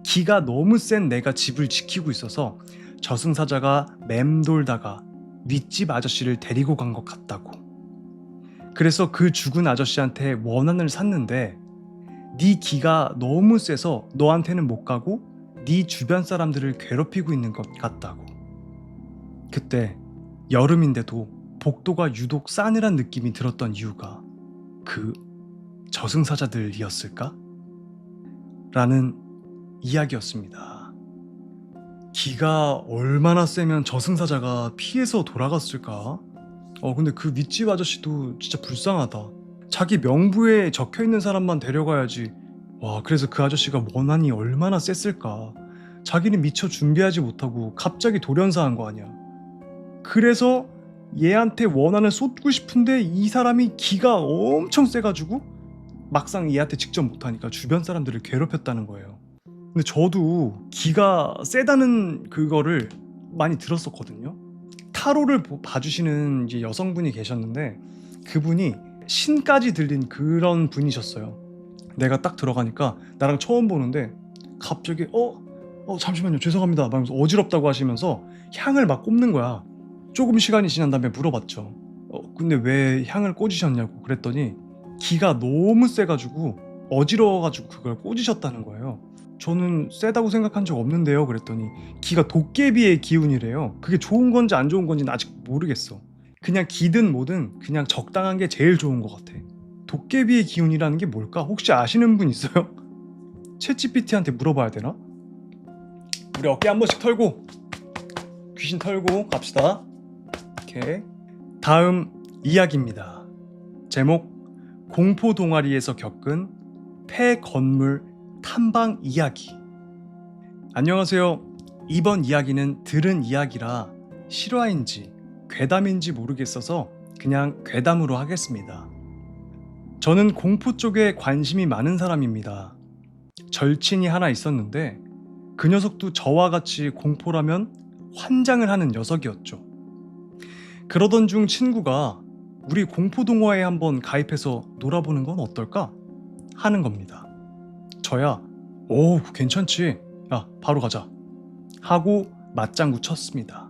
기가 너무 센 내가 집을 지키고 있어서 저승사자가 맴돌다가 윗집 아저씨를 데리고 간 것 같다고. 그래서 그 죽은 아저씨한테 원한을 샀는데 네 기가 너무 세서 너한테는 못 가고 네 주변 사람들을 괴롭히고 있는 것 같다고. 그때 여름인데도 복도가 유독 싸늘한 느낌이 들었던 이유가 그 저승사자들이었을까? 라는 이야기였습니다. 기가 얼마나 세면 저승사자가 피해서 돌아갔을까? 근데 그 윗집 아저씨도 진짜 불쌍하다. 자기 명부에 적혀있는 사람만 데려가야지. 와, 그래서 그 아저씨가 원한이 얼마나 셌을까? 자기는 미처 준비하지 못하고 갑자기 돌연사한 거 아니야. 그래서 얘한테 원한을 쏟고 싶은데 이 사람이 기가 엄청 세가지고 막상 얘한테 직접 못하니까 주변 사람들을 괴롭혔다는 거예요. 근데 저도 기가 세다는 그거를 많이 들었었거든요. 타로를 봐주시는 이제 여성분이 계셨는데 그분이 신까지 들린 그런 분이셨어요. 내가 딱 들어가니까 나랑 처음 보는데 갑자기 잠시만요 죄송합니다 하면서 어지럽다고 하시면서 향을 막 꼽는 거야. 조금 시간이 지난 다음에 물어봤죠. 근데 왜 향을 꽂으셨냐고 그랬더니 기가 너무 세가지고 어지러워가지고 그걸 꽂으셨다는 거예요. 저는 세다고 생각한 적 없는데요 그랬더니 기가 도깨비의 기운이래요. 그게 좋은 건지 안 좋은 건지는 아직 모르겠어. 그냥 기든 뭐든 그냥 적당한 게 제일 좋은 것 같아. 도깨비의 기운이라는 게 뭘까? 혹시 아시는 분 있어요? 챗GPT한테 물어봐야 되나? 우리 어깨 한 번씩 털고 귀신 털고 갑시다. 오케이. 다음 이야기입니다. 제목 공포 동아리에서 겪은 폐 건물 탐방 이야기. 안녕하세요. 이번 이야기는 들은 이야기라 실화인지 괴담인지 모르겠어서 그냥 괴담으로 하겠습니다. 저는 공포 쪽에 관심이 많은 사람입니다. 절친이 하나 있었는데 그 녀석도 저와 같이 공포라면 환장을 하는 녀석이었죠. 그러던 중 친구가 우리 공포 동호회에 한번 가입해서 놀아보는 건 어떨까? 하는 겁니다. 저야 오 괜찮지. 야 바로 가자 하고 맞장구 쳤습니다.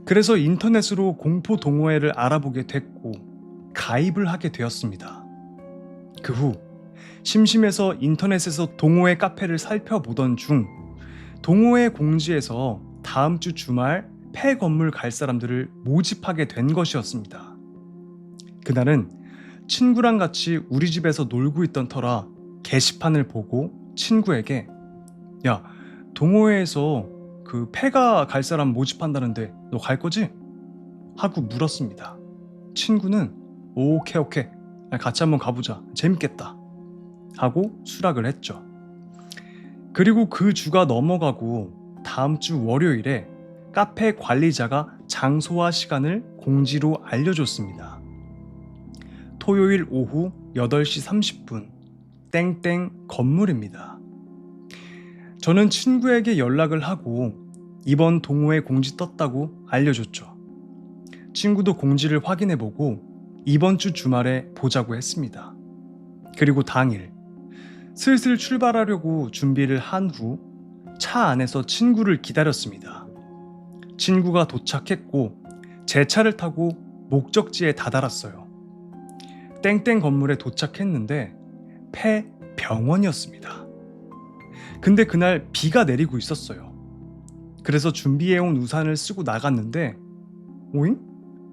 그래서 인터넷으로 공포 동호회를 알아보게 됐고 가입을 하게 되었습니다. 그 후 심심해서 인터넷에서 동호회 카페를 살펴보던 중 동호회 공지에서 다음 주 주말 폐 건물 갈 사람들을 모집하게 된 것이었습니다. 그날은 친구랑 같이 우리 집에서 놀고 있던 터라 게시판을 보고 친구에게 야 동호회에서 그 폐가 갈 사람 모집한다는데 너 갈 거지? 하고 물었습니다. 친구는 오케이 같이 한번 가보자 재밌겠다 하고 수락을 했죠. 그리고 그 주가 넘어가고 다음 주 월요일에 카페 관리자가 장소와 시간을 공지로 알려줬습니다. 토요일 오후 8시 30분 땡땡 건물입니다. 저는 친구에게 연락을 하고 이번 동호회 공지 떴다고 알려줬죠. 친구도 공지를 확인해보고 이번 주 주말에 보자고 했습니다. 그리고 당일 슬슬 출발하려고 준비를 한 후 차 안에서 친구를 기다렸습니다. 친구가 도착했고 제 차를 타고 목적지에 다다랐어요. 땡땡 건물에 도착했는데 폐 병원이었습니다. 근데 그날 비가 내리고 있었어요. 그래서 준비해온 우산을 쓰고 나갔는데 오잉?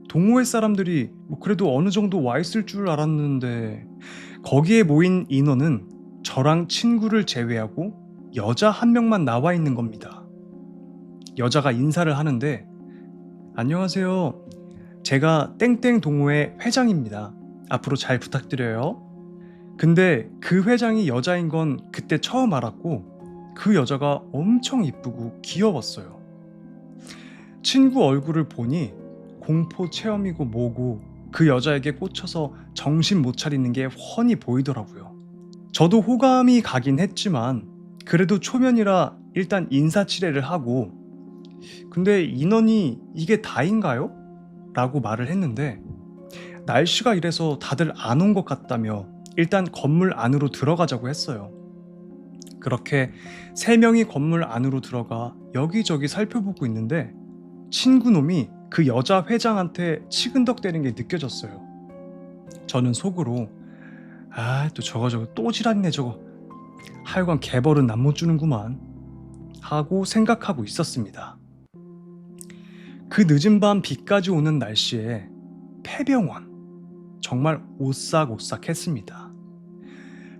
동호회 사람들이 그래도 어느 정도 와 있을 줄 알았는데 거기에 모인 인원은 저랑 친구를 제외하고 여자 한 명만 나와 있는 겁니다. 여자가 인사를 하는데 안녕하세요. 제가 땡땡 동호회 회장입니다. 앞으로 잘 부탁드려요. 근데 그 회장이 여자인 건 그때 처음 알았고 그 여자가 엄청 이쁘고 귀여웠어요. 친구 얼굴을 보니 공포 체험이고 뭐고 그 여자에게 꽂혀서 정신 못 차리는 게 훤히 보이더라고요. 저도 호감이 가긴 했지만 그래도 초면이라 일단 인사치레를 하고 근데 인원이 이게 다인가요? 라고 말을 했는데 날씨가 이래서 다들 안 온 것 같다며 일단 건물 안으로 들어가자고 했어요. 그렇게 3명이 건물 안으로 들어가 여기저기 살펴보고 있는데 친구놈이 그 여자 회장한테 치근덕대는 게 느껴졌어요. 저는 속으로 또 저거 또 지랄이네 저거. 하여간 개벌은 남 못 주는구만 하고 생각하고 있었습니다. 그 늦은 밤 비까지 오는 날씨에 폐병원, 정말 오싹오싹했습니다.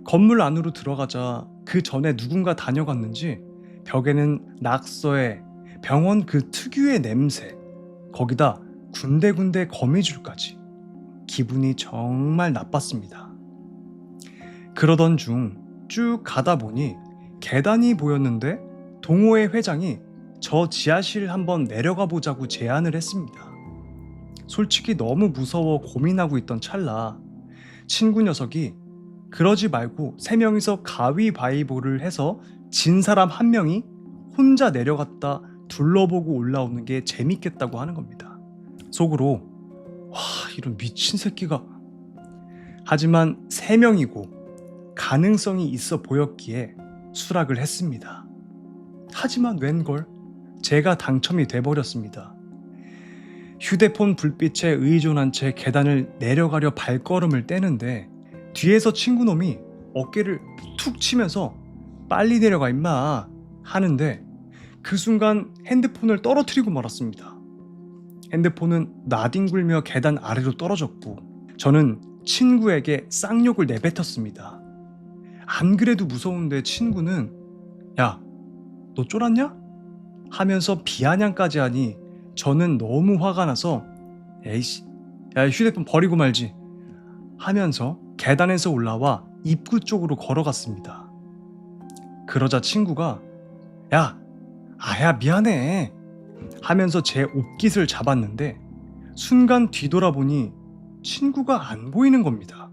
건물 안으로 들어가자 그 전에 누군가 다녀갔는지 벽에는 낙서에 병원 그 특유의 냄새, 거기다 군데군데 거미줄까지. 기분이 정말 나빴습니다. 그러던 중 쭉 가다 보니 계단이 보였는데 동호회 회장이 저 지하실 한번 내려가 보자고 제안을 했습니다. 솔직히 너무 무서워 고민하고 있던 찰나 친구 녀석이 그러지 말고 3명이서 가위바위보를 해서 진 사람 1명이 혼자 내려갔다 둘러보고 올라오는 게 재밌겠다고 하는 겁니다. 속으로 와, 이런 미친 새끼가. 하지만 3명이고 가능성이 있어 보였기에 수락을 했습니다. 하지만 웬걸 제가 당첨이 돼버렸습니다. 휴대폰 불빛에 의존한 채 계단을 내려가려 발걸음을 떼는데 뒤에서 친구놈이 어깨를 툭 치면서 빨리 내려가 임마 하는데 그 순간 핸드폰을 떨어뜨리고 말았습니다. 핸드폰은 나뒹굴며 계단 아래로 떨어졌고 저는 친구에게 쌍욕을 내뱉었습니다. 안 그래도 무서운데 친구는 야, 너 쫄았냐? 하면서 비아냥까지 하니 저는 너무 화가 나서 에이씨, 야 휴대폰 버리고 말지 하면서 계단에서 올라와 입구 쪽으로 걸어갔습니다. 그러자 친구가 아야 미안해 하면서 제 옷깃을 잡았는데 순간 뒤돌아보니 친구가 안 보이는 겁니다.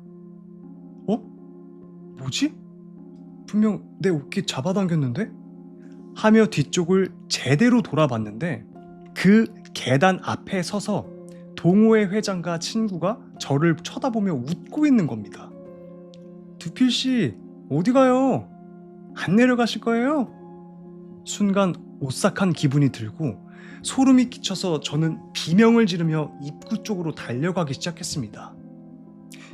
뭐지? 분명 내 옷깃 잡아당겼는데? 하며 뒤쪽을 제대로 돌아봤는데 그 계단 앞에 서서 동호회 회장과 친구가 저를 쳐다보며 웃고 있는 겁니다. 두필씨 어디 가요? 안 내려가실 거예요? 순간 오싹한 기분이 들고 소름이 끼쳐서 저는 비명을 지르며 입구 쪽으로 달려가기 시작했습니다.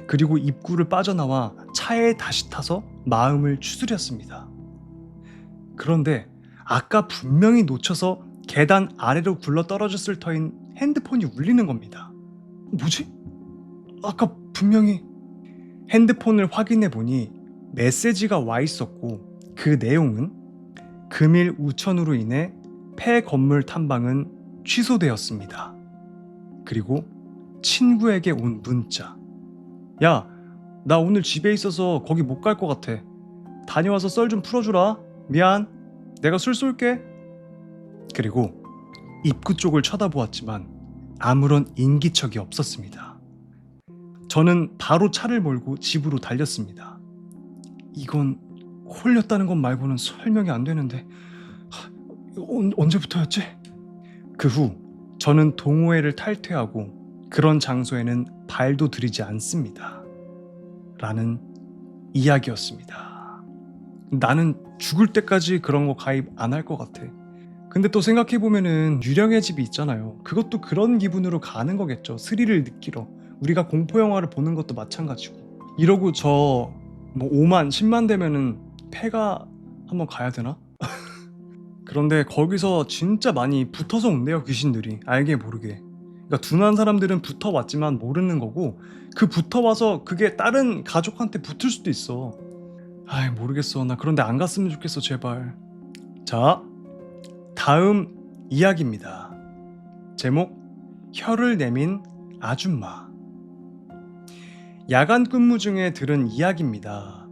그리고 입구를 빠져나와 차에 다시 타서 마음을 추스렸습니다. 그런데 아까 분명히 놓쳐서 계단 아래로 굴러떨어졌을 터인 핸드폰이 울리는 겁니다. 뭐지? 아까 분명히 핸드폰을 확인해 보니 메시지가 와 있었고 그 내용은 금일 우천으로 인해 폐 건물 탐방은 취소되었습니다. 그리고 친구에게 온 문자. 야, 나 오늘 집에 있어서 거기 못 갈 것 같아. 다녀와서 썰 좀 풀어주라. 미안. 내가 술 쏠게. 그리고 입구 쪽을 쳐다보았지만 아무런 인기척이 없었습니다. 저는 바로 차를 몰고 집으로 달렸습니다. 이건 홀렸다는 것 말고는 설명이 안 되는데 언제부터였지? 그 후 저는 동호회를 탈퇴하고 그런 장소에는 발도 들이지 않습니다. 라는 이야기였습니다. 나는 죽을 때까지 그런 거 가입 안 할 것 같아. 근데 또 생각해보면은 유령의 집이 있잖아요. 그것도 그런 기분으로 가는 거겠죠. 스릴을 느끼러. 우리가 공포영화를 보는 것도 마찬가지고. 이러고 저 뭐 5만, 10만 되면은 폐가 한번 가야 되나? 그런데 거기서 진짜 많이 붙어서 온대요, 귀신들이. 알게 모르게. 그러니까 둔한 사람들은 붙어왔지만 모르는 거고 그 붙어와서 그게 다른 가족한테 붙을 수도 있어. 아이 모르겠어. 나 그런데 안 갔으면 좋겠어 제발. 자, 다음 이야기입니다. 제목 혀를 내민 아줌마. 야간 근무 중에 들은 이야기입니다.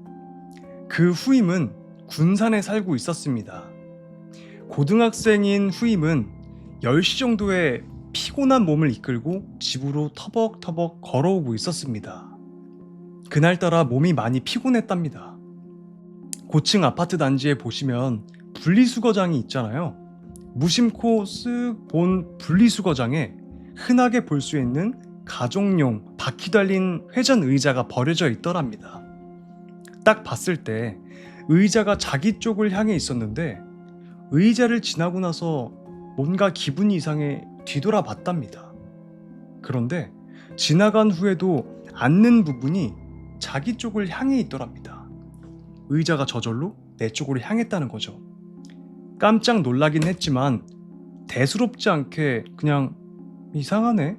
그 후임은 군산에 살고 있었습니다. 고등학생인 후임은 10시 정도에 피곤한 몸을 이끌고 집으로 터벅터벅 걸어오고 있었습니다. 그날따라 몸이 많이 피곤했답니다. 고층 아파트 단지에 보시면 분리수거장이 있잖아요. 무심코 쓱 본 분리수거장에 흔하게 볼 수 있는 가족용 바퀴 달린 회전 의자가 버려져 있더랍니다. 딱 봤을 때 의자가 자기 쪽을 향해 있었는데 의자를 지나고 나서 뭔가 기분이 이상해 뒤돌아봤답니다. 그런데 지나간 후에도 앉는 부분이 자기 쪽을 향해 있더랍니다. 의자가 저절로 내 쪽으로 향했다는 거죠. 깜짝 놀라긴 했지만 대수롭지 않게 그냥 이상하네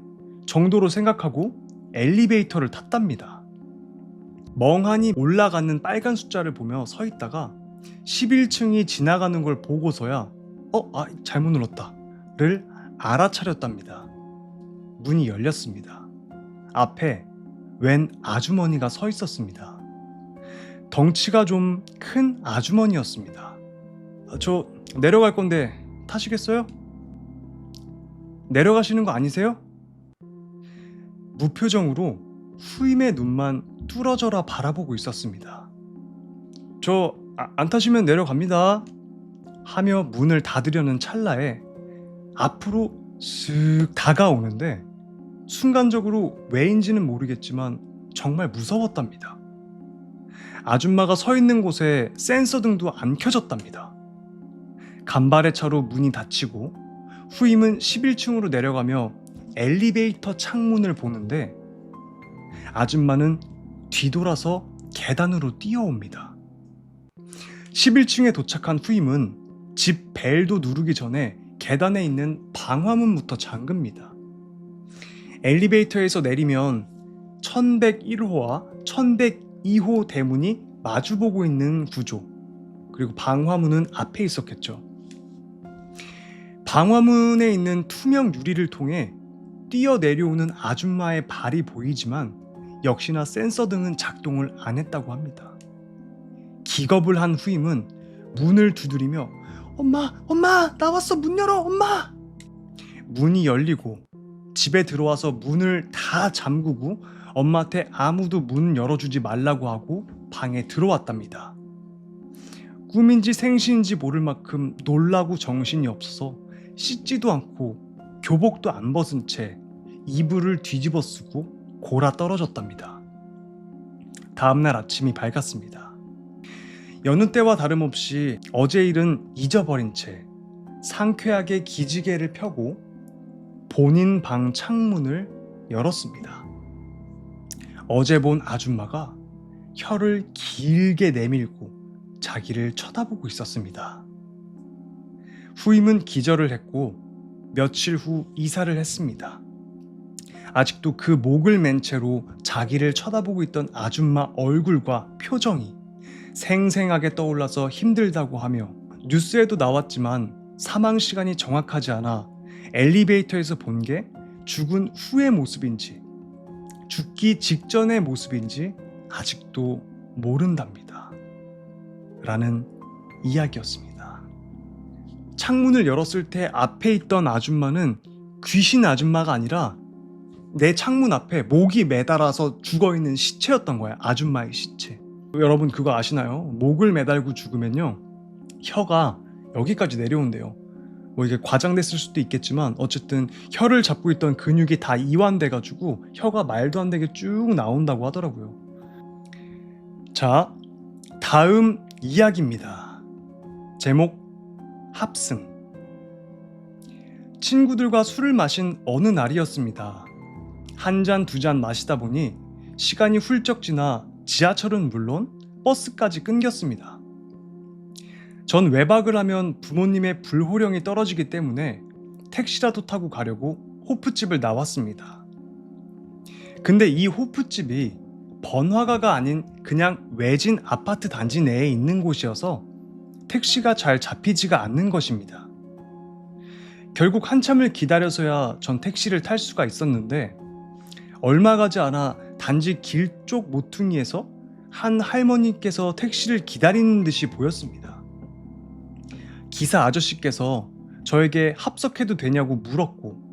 정도로 생각하고 엘리베이터를 탔답니다. 멍하니 올라가는 빨간 숫자를 보며 서 있다가 11층이 지나가는 걸 보고서야 잘못 눌렀다를 알아차렸답니다. 문이 열렸습니다. 앞에 웬 아주머니가 서 있었습니다. 덩치가 좀 큰 아주머니였습니다. 저 내려갈 건데 타시겠어요? 내려가시는 거 아니세요? 무표정으로 후임의 눈만 뚫어져라 바라보고 있었습니다. 저 안 타시면 내려갑니다 하며 문을 닫으려는 찰나에 앞으로 쓱 다가오는데 순간적으로 왜인지는 모르겠지만 정말 무서웠답니다. 아줌마가 서 있는 곳에 센서등도 안 켜졌답니다. 간발의 차로 문이 닫히고 후임은 11층으로 내려가며 엘리베이터 창문을 보는데 아줌마는 뒤돌아서 계단으로 뛰어옵니다. 11층에 도착한 후임은 집 벨도 누르기 전에 계단에 있는 방화문부터 잠급니다. 엘리베이터에서 내리면 1101호와 1102호 대문이 마주보고 있는 구조, 그리고 방화문은 앞에 있었겠죠. 방화문에 있는 투명 유리를 통해 뛰어내려오는 아줌마의 발이 보이지만 역시나 센서 등은 작동을 안 했다고 합니다. 기겁을 한 후임은 문을 두드리며 엄마 나왔어 문 열어 엄마. 문이 열리고 집에 들어와서 문을 다 잠그고 엄마한테 아무도 문 열어주지 말라고 하고 방에 들어왔답니다. 꿈인지 생시인지 모를 만큼 놀라고 정신이 없어서 씻지도 않고 교복도 안 벗은 채 이불을 뒤집어 쓰고 골아 떨어졌답니다. 다음날 아침이 밝았습니다. 여느 때와 다름없이 어제 일은 잊어버린 채 상쾌하게 기지개를 펴고 본인 방 창문을 열었습니다. 어제 본 아줌마가 혀를 길게 내밀고 자기를 쳐다보고 있었습니다. 후임은 기절을 했고 며칠 후 이사를 했습니다. 아직도 그 목을 맨 채로 자기를 쳐다보고 있던 아줌마 얼굴과 표정이 생생하게 떠올라서 힘들다고 하며 뉴스에도 나왔지만 사망 시간이 정확하지 않아 엘리베이터에서 본 게 죽은 후의 모습인지 죽기 직전의 모습인지 아직도 모른답니다. 라는 이야기였습니다. 창문을 열었을 때 앞에 있던 아줌마는 귀신 아줌마가 아니라 내 창문 앞에 목이 매달아서 죽어있는 시체였던 거야. 아줌마의 시체. 여러분 그거 아시나요? 목을 매달고 죽으면요 혀가 여기까지 내려온대요. 뭐 이게 과장됐을 수도 있겠지만 어쨌든 혀를 잡고 있던 근육이 다 이완돼가지고 혀가 말도 안 되게 쭉 나온다고 하더라고요. 자, 다음 이야기입니다. 제목 합승. 친구들과 술을 마신 어느 날이었습니다. 한 잔 두 잔 마시다 보니 시간이 훌쩍 지나 지하철은 물론 버스까지 끊겼습니다. 전 외박을 하면 부모님의 불호령이 떨어지기 때문에 택시라도 타고 가려고 호프집을 나왔습니다. 근데 이 호프집이 번화가가 아닌 그냥 외진 아파트 단지 내에 있는 곳이어서 택시가 잘 잡히지가 않는 것입니다. 결국 한참을 기다려서야 전 택시를 탈 수가 있었는데 얼마 가지 않아 단지 길 쪽 모퉁이에서 한 할머니께서 택시를 기다리는 듯이 보였습니다. 기사 아저씨께서 저에게 합석해도 되냐고 물었고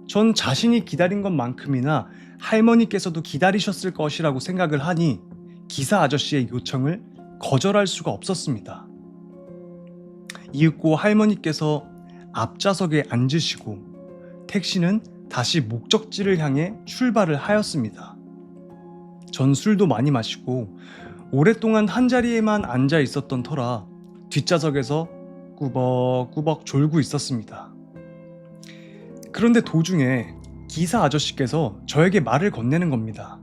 전 자신이 기다린 것만큼이나 할머니께서도 기다리셨을 것이라고 생각을 하니 기사 아저씨의 요청을 거절할 수가 없었습니다. 이윽고 할머니께서 앞좌석에 앉으시고 택시는 다시 목적지를 향해 출발을 하였습니다. 전 술도 많이 마시고 오랫동안 한자리에만 앉아 있었던 터라 뒷좌석에서 꾸벅꾸벅 졸고 있었습니다. 그런데 도중에 기사 아저씨께서 저에게 말을 건네는 겁니다.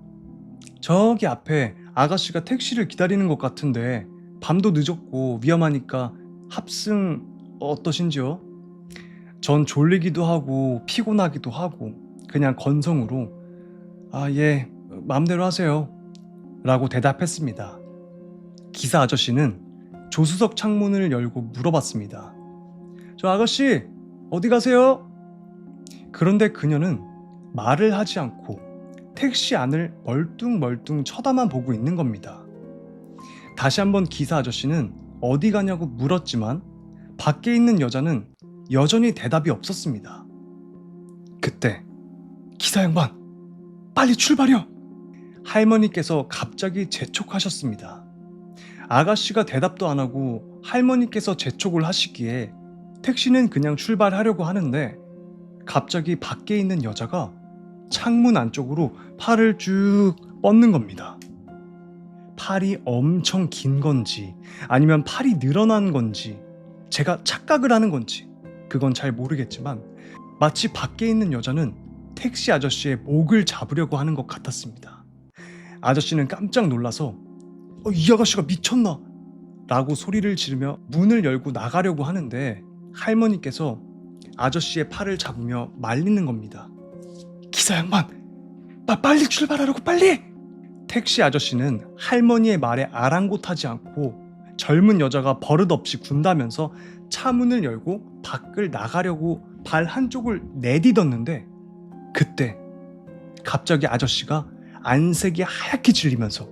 저기 앞에 아가씨가 택시를 기다리는 것 같은데 밤도 늦었고 위험하니까 합승 어떠신지요? 전 졸리기도 하고 피곤하기도 하고 그냥 건성으로 예, 마음대로 하세요 라고 대답했습니다. 기사 아저씨는 조수석 창문을 열고 물어봤습니다. 저 아가씨 어디 가세요? 그런데 그녀는 말을 하지 않고 택시 안을 멀뚱멀뚱 쳐다만 보고 있는 겁니다. 다시 한번 기사 아저씨는 어디 가냐고 물었지만 밖에 있는 여자는 여전히 대답이 없었습니다. 그때 기사 양반 빨리 출발이요! 할머니께서 갑자기 재촉하셨습니다. 아가씨가 대답도 안 하고 할머니께서 재촉을 하시기에 택시는 그냥 출발하려고 하는데 갑자기 밖에 있는 여자가 창문 안쪽으로 팔을 쭉 뻗는 겁니다. 팔이 엄청 긴 건지 아니면 팔이 늘어난 건지 제가 착각을 하는 건지 그건 잘 모르겠지만 마치 밖에 있는 여자는 택시 아저씨의 목을 잡으려고 하는 것 같았습니다. 아저씨는 깜짝 놀라서 이 아가씨가 미쳤나? 라고 소리를 지르며 문을 열고 나가려고 하는데 할머니께서 아저씨의 팔을 잡으며 말리는 겁니다. 기사 양반, 빨리 출발하라고 빨리! 택시 아저씨는 할머니의 말에 아랑곳하지 않고 젊은 여자가 버릇없이 군다면서 차문을 열고 밖을 나가려고 발 한쪽을 내디뎠는데 그때 갑자기 아저씨가 안색이 하얗게 질리면서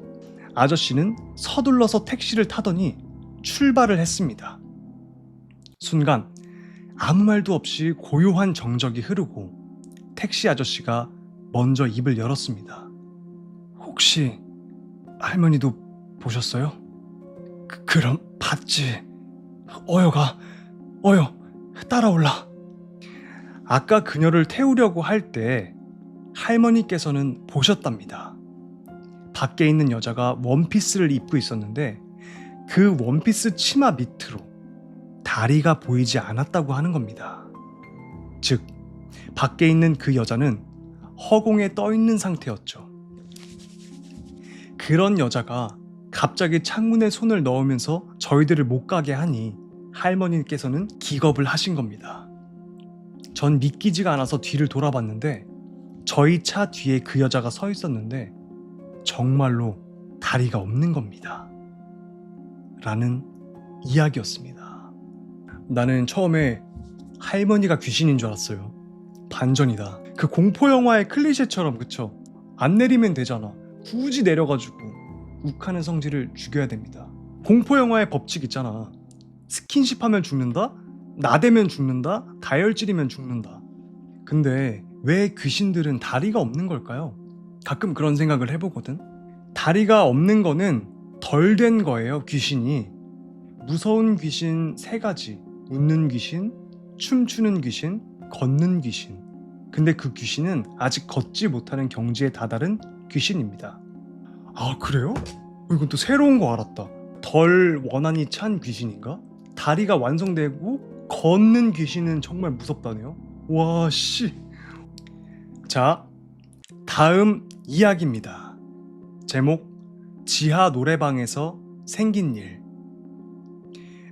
아저씨는 서둘러서 택시를 타더니 출발을 했습니다. 순간 아무 말도 없이 고요한 정적이 흐르고 택시 아저씨가 먼저 입을 열었습니다. 혹시 할머니도 보셨어요? 그럼 봤지. 어여 따라올라. 아까 그녀를 태우려고 할 때 할머니께서는 보셨답니다. 밖에 있는 여자가 원피스를 입고 있었는데 그 원피스 치마 밑으로 다리가 보이지 않았다고 하는 겁니다. 즉, 밖에 있는 그 여자는 허공에 떠 있는 상태였죠. 그런 여자가 갑자기 창문에 손을 넣으면서 저희들을 못 가게 하니 할머니께서는 기겁을 하신 겁니다. 전 믿기지가 않아서 뒤를 돌아봤는데 저희 차 뒤에 그 여자가 서 있었는데 정말로 다리가 없는 겁니다. 라는 이야기였습니다. 나는 처음에 할머니가 귀신인 줄 알았어요. 반전이다. 그 공포영화의 클리셰처럼 그쵸? 안 내리면 되잖아. 굳이 내려가지고 욱하는 성질을 죽여야 됩니다. 공포영화의 법칙 있잖아. 스킨십 하면 죽는다? 나대면 죽는다? 다혈질이면 죽는다. 근데 왜 귀신들은 다리가 없는 걸까요? 가끔 그런 생각을 해보거든. 다리가 없는 거는 덜 된 거예요, 귀신이. 무서운 귀신 3가지. 웃는 귀신, 춤추는 귀신, 걷는 귀신. 근데 그 귀신은 아직 걷지 못하는 경지에 다다른 귀신입니다. 아, 그래요? 이건 또 새로운 거 알았다. 덜 원한이 찬 귀신인가? 다리가 완성되고 걷는 귀신은 정말 무섭다네요. 와, 씨. 자, 다음 이야기입니다. 제목, 지하 노래방에서 생긴 일.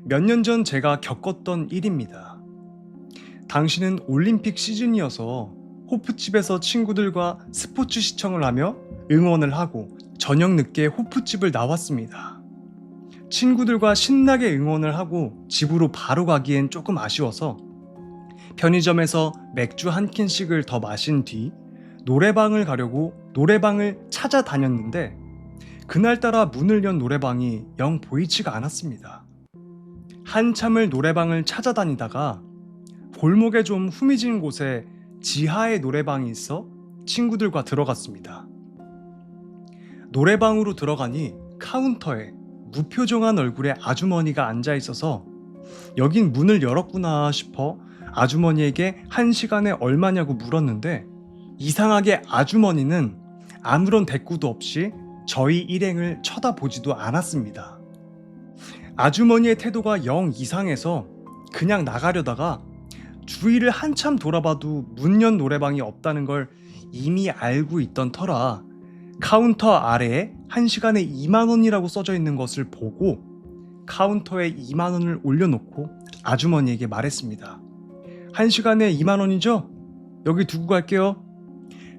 몇 년 전 제가 겪었던 일입니다. 당시는 올림픽 시즌이어서 호프집에서 친구들과 스포츠 시청을 하며 응원을 하고 저녁 늦게 호프집을 나왔습니다. 친구들과 신나게 응원을 하고 집으로 바로 가기엔 조금 아쉬워서 편의점에서 맥주 한 캔씩을 더 마신 뒤 노래방을 가려고 노래방을 찾아다녔는데 그날따라 문을 연 노래방이 영 보이지가 않았습니다. 한참을 노래방을 찾아다니다가 골목에 좀 후미진 곳에 지하에 노래방이 있어 친구들과 들어갔습니다. 노래방으로 들어가니 카운터에 무표정한 얼굴의 아주머니가 앉아 있어서 여긴 문을 열었구나 싶어 아주머니에게 1시간에 얼마냐고 물었는데 이상하게 아주머니는 아무런 대꾸도 없이 저희 일행을 쳐다보지도 않았습니다. 아주머니의 태도가 영 이상해서 그냥 나가려다가 주위를 한참 돌아봐도 문 연 노래방이 없다는 걸 이미 알고 있던 터라 카운터 아래에 1시간에 2만 원이라고 써져 있는 것을 보고 카운터에 2만 원을 올려놓고 아주머니에게 말했습니다. 1시간에 2만 원이죠? 여기 두고 갈게요.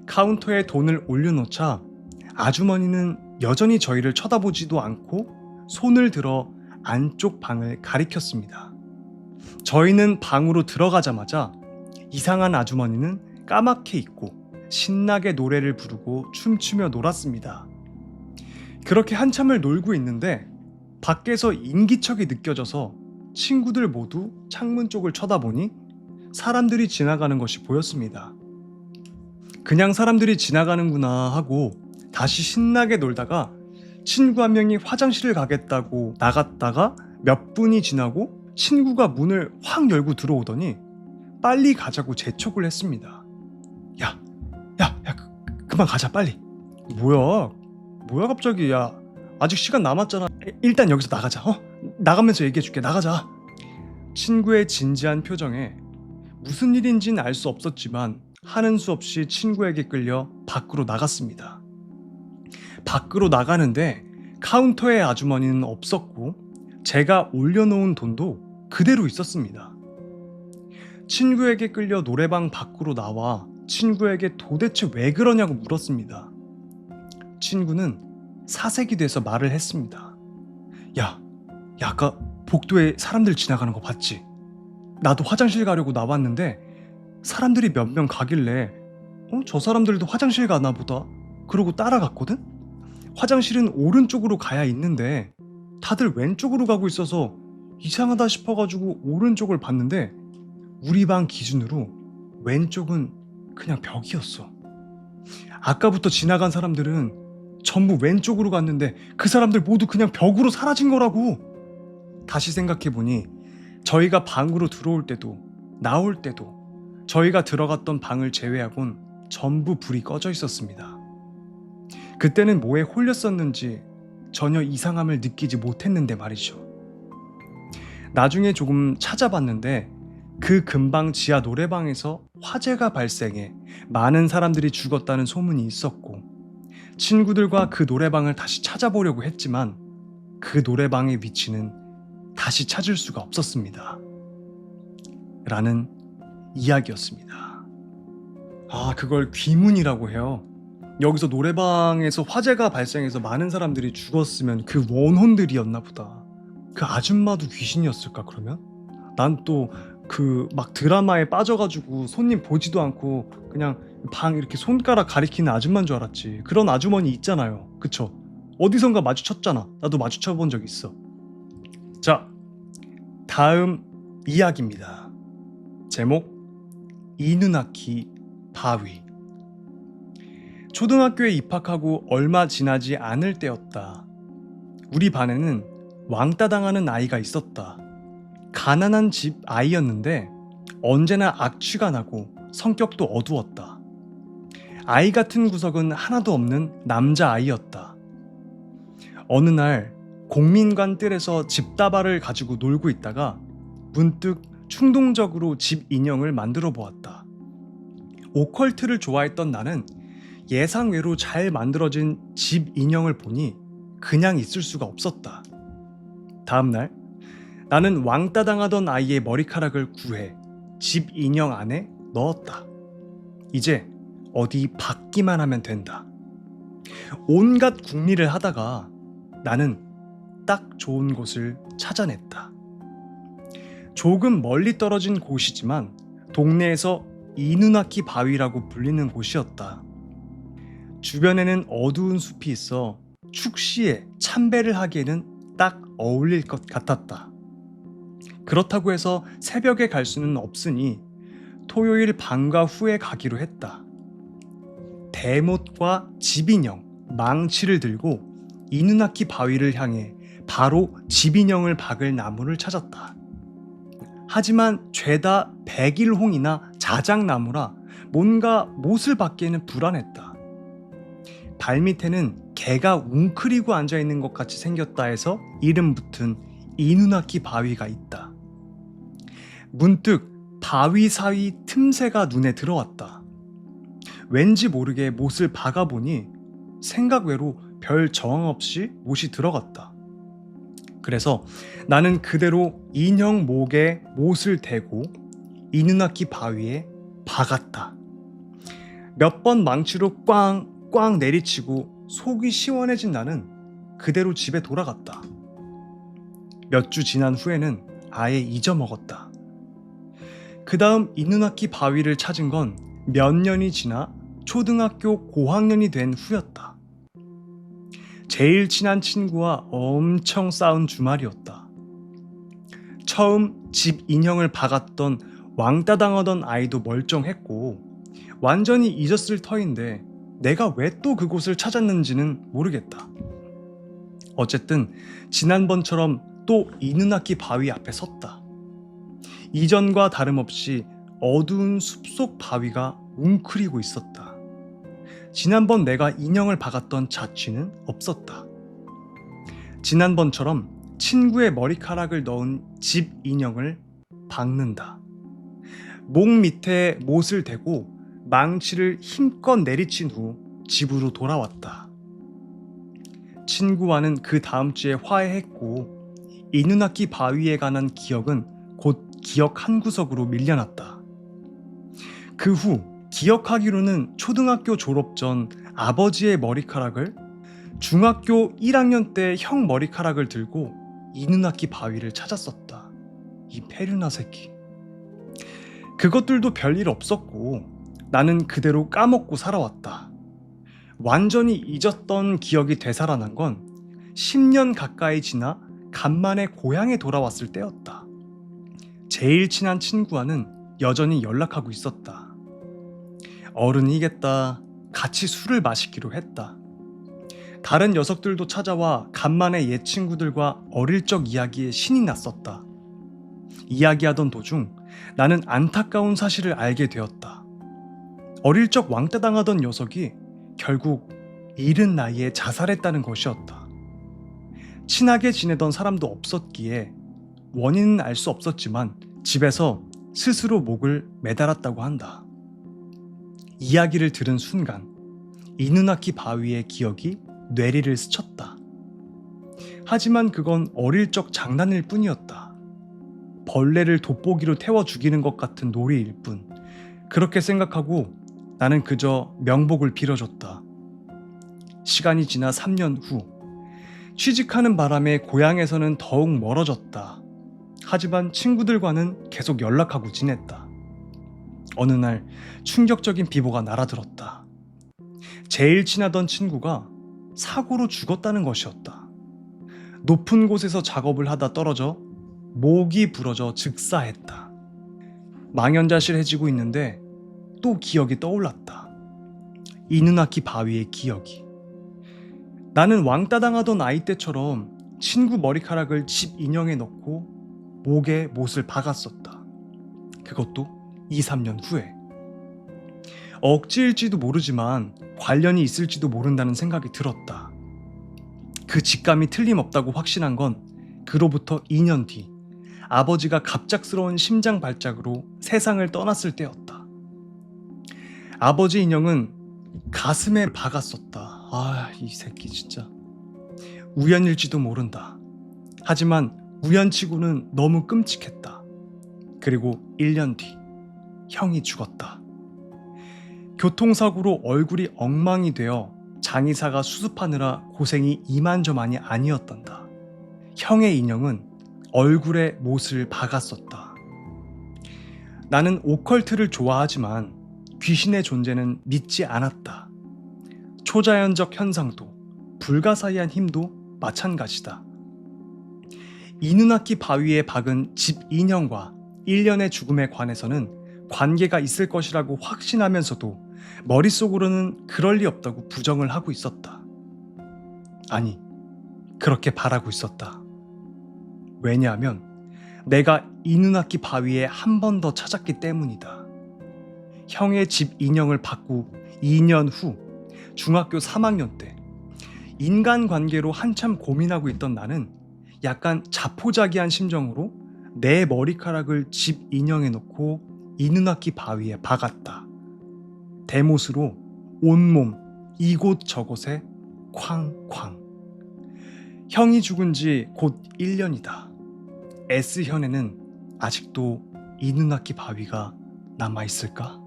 카운터에 돈을 올려놓자 아주머니는 여전히 저희를 쳐다보지도 않고 손을 들어 안쪽 방을 가리켰습니다. 저희는 방으로 들어가자마자 이상한 아주머니는 까맣게 입고 신나게 노래를 부르고 춤추며 놀았습니다. 그렇게 한참을 놀고 있는데 밖에서 인기척이 느껴져서 친구들 모두 창문 쪽을 쳐다보니 사람들이 지나가는 것이 보였습니다. 그냥 사람들이 지나가는구나 하고 다시 신나게 놀다가 친구 한 명이 화장실을 가겠다고 나갔다가 몇 분이 지나고 친구가 문을 확 열고 들어오더니 빨리 가자고 재촉을 했습니다. 야, 그만 가자 빨리. 뭐야 갑자기. 야, 아직 시간 남았잖아. 일단 여기서 나가자. 나가면서 얘기해줄게. 나가자. 친구의 진지한 표정에 무슨 일인지는 알 수 없었지만 하는 수 없이 친구에게 끌려 밖으로 나갔습니다. 밖으로 나가는데 카운터에 아주머니는 없었고 제가 올려놓은 돈도 그대로 있었습니다. 친구에게 끌려 노래방 밖으로 나와 친구에게 도대체 왜 그러냐고 물었습니다. 친구는 사색이 돼서 말을 했습니다. 야, 아까 복도에 사람들 지나가는 거 봤지? 나도 화장실 가려고 나왔는데 사람들이 몇 명 가길래 저 사람들도 화장실 가나 보다 그러고 따라갔거든? 화장실은 오른쪽으로 가야 있는데 다들 왼쪽으로 가고 있어서 이상하다 싶어가지고 오른쪽을 봤는데 우리 방 기준으로 왼쪽은 그냥 벽이었어. 아까부터 지나간 사람들은 전부 왼쪽으로 갔는데 그 사람들 모두 그냥 벽으로 사라진 거라고. 다시 생각해보니 저희가 방으로 들어올 때도 나올 때도 저희가 들어갔던 방을 제외하곤 전부 불이 꺼져 있었습니다. 그때는 뭐에 홀렸었는지 전혀 이상함을 느끼지 못했는데 말이죠. 나중에 조금 찾아봤는데 그 근방 지하 노래방에서 화재가 발생해 많은 사람들이 죽었다는 소문이 있었고 친구들과 그 노래방을 다시 찾아보려고 했지만 그 노래방의 위치는 다시 찾을 수가 없었습니다. 라는 이야기였습니다. 그걸 귀문이라고 해요. 여기서 노래방에서 화재가 발생해서 많은 사람들이 죽었으면 그 원혼들이었나 보다. 그 아줌마도 귀신이었을까 그러면? 난 또 그 막 드라마에 빠져가지고 손님 보지도 않고 그냥 방 이렇게 손가락 가리키는 아줌마인 줄 알았지. 그런 아주머니 있잖아요. 그쵸? 어디선가 마주쳤잖아. 나도 마주쳐본 적 있어. 자, 다음 이야기입니다. 제목 이누나키 바위. 초등학교에 입학하고 얼마 지나지 않을 때였다. 우리 반에는 왕따 당하는 아이가 있었다. 가난한 집 아이였는데 언제나 악취가 나고 성격도 어두웠다. 아이 같은 구석은 하나도 없는 남자 아이였다. 어느 날 공민관 뜰에서 집다발을 가지고 놀고 있다가 문득 충동적으로 집 인형을 만들어 보았다. 오컬트를 좋아했던 나는 예상외로 잘 만들어진 집 인형을 보니 그냥 있을 수가 없었다. 다음날 나는 왕따 당하던 아이의 머리카락을 구해 집 인형 안에 넣었다. 이제 어디 박기만 하면 된다. 온갖 궁리를 하다가 나는 딱 좋은 곳을 찾아냈다. 조금 멀리 떨어진 곳이지만 동네에서 이누나키 바위라고 불리는 곳이었다. 주변에는 어두운 숲이 있어 축시에 참배를 하기에는 딱 어울릴 것 같았다. 그렇다고 해서 새벽에 갈 수는 없으니 토요일 밤과 후에 가기로 했다. 대못과 집인형, 망치를 들고 이누나키 바위를 향해 바로 집인형을 박을 나무를 찾았다. 하지만 죄다 백일홍이나 자작나무라 뭔가 못을 받기에는 불안했다. 발밑에는 개가 웅크리고 앉아있는 것 같이 생겼다 해서 이름 붙은 이누나키 바위가 있다. 문득 바위 사이 틈새가 눈에 들어왔다. 왠지 모르게 못을 박아보니 생각 외로 별 저항 없이 못이 들어갔다. 그래서 나는 그대로 인형 목에 못을 대고 이누나키 바위에 박았다. 몇 번 망치로 꽝꽝 내리치고 속이 시원해진 나는 그대로 집에 돌아갔다. 몇 주 지난 후에는 아예 잊어먹었다. 그 다음 이누나키 바위를 찾은 건 몇 년이 지나 초등학교 고학년이 된 후였다. 제일 친한 친구와 엄청 싸운 주말이었다. 처음 집 인형을 박았던 왕따 당하던 아이도 멀쩡했고 완전히 잊었을 터인데 내가 왜 또 그곳을 찾았는지는 모르겠다. 어쨌든 지난번처럼 또 이누나키 바위 앞에 섰다. 이전과 다름없이 어두운 숲속 바위가 웅크리고 있었다. 지난번 내가 인형을 박았던 자취는 없었다. 지난번처럼 친구의 머리카락을 넣은 집 인형을 박는다. 목 밑에 못을 대고 망치를 힘껏 내리친 후 집으로 돌아왔다. 친구와는 그 다음 주에 화해했고 이누나키 바위에 관한 기억은 곧 기억 한 구석으로 밀려났다. 그 후 기억하기로는 초등학교 졸업 전 아버지의 머리카락을, 중학교 1학년 때 형 머리카락을 들고 이누나키 바위를 찾았었다. 이 페류나 새끼. 그것들도 별일 없었고 나는 그대로 까먹고 살아왔다. 완전히 잊었던 기억이 되살아난 건 10년 가까이 지나 간만에 고향에 돌아왔을 때였다. 제일 친한 친구와는 여전히 연락하고 있었다. 어른이겠다. 같이 술을 마시기로 했다. 다른 녀석들도 찾아와 간만에 옛 친구들과 어릴 적 이야기에 신이 났었다. 이야기하던 도중 나는 안타까운 사실을 알게 되었다. 어릴 적 왕따 당하던 녀석이 결국 이른 나이에 자살했다는 것이었다. 친하게 지내던 사람도 없었기에 원인은 알 수 없었지만 집에서 스스로 목을 매달았다고 한다. 이야기를 들은 순간 이누나키 바위의 기억이 뇌리를 스쳤다. 하지만 그건 어릴 적 장난일 뿐이었다. 벌레를 돋보기로 태워 죽이는 것 같은 놀이일 뿐. 그렇게 생각하고 나는 그저 명복을 빌어줬다. 시간이 지나 3년 후 취직하는 바람에 고향에서는 더욱 멀어졌다. 하지만 친구들과는 계속 연락하고 지냈다. 어느 날 충격적인 비보가 날아들었다. 제일 친하던 친구가 사고로 죽었다는 것이었다. 높은 곳에서 작업을 하다 떨어져 목이 부러져 즉사했다. 망연자실해지고 있는데 또 기억이 떠올랐다. 이누나키 바위의 기억이. 나는 왕따 당하던 아이 때처럼 친구 머리카락을 집 인형에 넣고 목에 못을 박았었다. 그것도 2, 3년 후에. 억지일지도 모르지만 관련이 있을지도 모른다는 생각이 들었다. 그 직감이 틀림없다고 확신한 건 그로부터 2년 뒤 아버지가 갑작스러운 심장 발작으로 세상을 떠났을 때였다. 아버지 인형은 가슴에 박았었다. 이 새끼 진짜. 우연일지도 모른다. 하지만 우연치고는 너무 끔찍했다. 그리고 1년 뒤 형이 죽었다. 교통사고로 얼굴이 엉망이 되어 장의사가 수습하느라 고생이 이만저만이 아니었단다. 형의 인형은 얼굴에 못을 박았었다. 나는 오컬트를 좋아하지만 귀신의 존재는 믿지 않았다. 초자연적 현상도 불가사의한 힘도 마찬가지다. 이누나키 바위에 박은 집 인형과 1년의 죽음에 관해서는 관계가 있을 것이라고 확신하면서도 머릿속으로는 그럴 리 없다고 부정을 하고 있었다. 아니, 그렇게 바라고 있었다. 왜냐하면 내가 이누나키 바위에 한 번 더 찾았기 때문이다. 형의 집 인형을 받고 2년 후 중학교 3학년 때 인간관계로 한참 고민하고 있던 나는 약간 자포자기한 심정으로 내 머리카락을 집 인형에 넣고 이누나키 바위에 박았다. 대못으로 온몸 이곳저곳에 쾅쾅. 형이 죽은 지 곧 1년이다. S현에는 아직도 이누나키 바위가 남아있을까?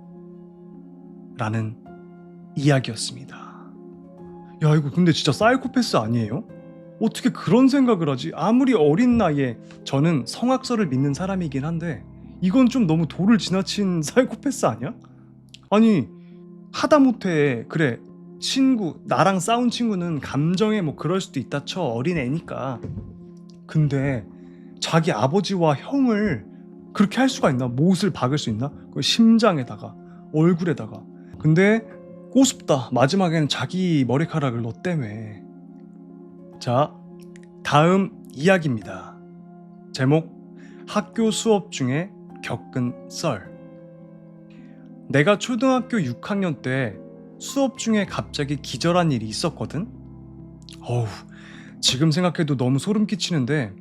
라는 이야기였습니다. 야, 이거 근데 진짜 사이코패스 아니에요? 어떻게 그런 생각을 하지? 아무리 어린 나이에 저는 성악설을 믿는 사람이긴 한데 이건 좀 너무 도를 지나친 사이코패스 아니야? 아니, 하다못해 그래, 친구, 나랑 싸운 친구는 감정에 뭐 그럴 수도 있다 쳐, 어린 애니까. 근데 자기 아버지와 형을 그렇게 할 수가 있나? 못을 박을 수 있나? 그 심장에다가, 얼굴에다가. 근데 꼬습다. 마지막에는 자기 머리카락을 너 때문에. 자, 다음 이야기입니다. 제목, 학교 수업 중에 겪은 썰. 내가 초등학교 6학년 때 수업 중에 갑자기 기절한 일이 있었거든. 어우, 지금 생각해도 너무 소름 끼치는데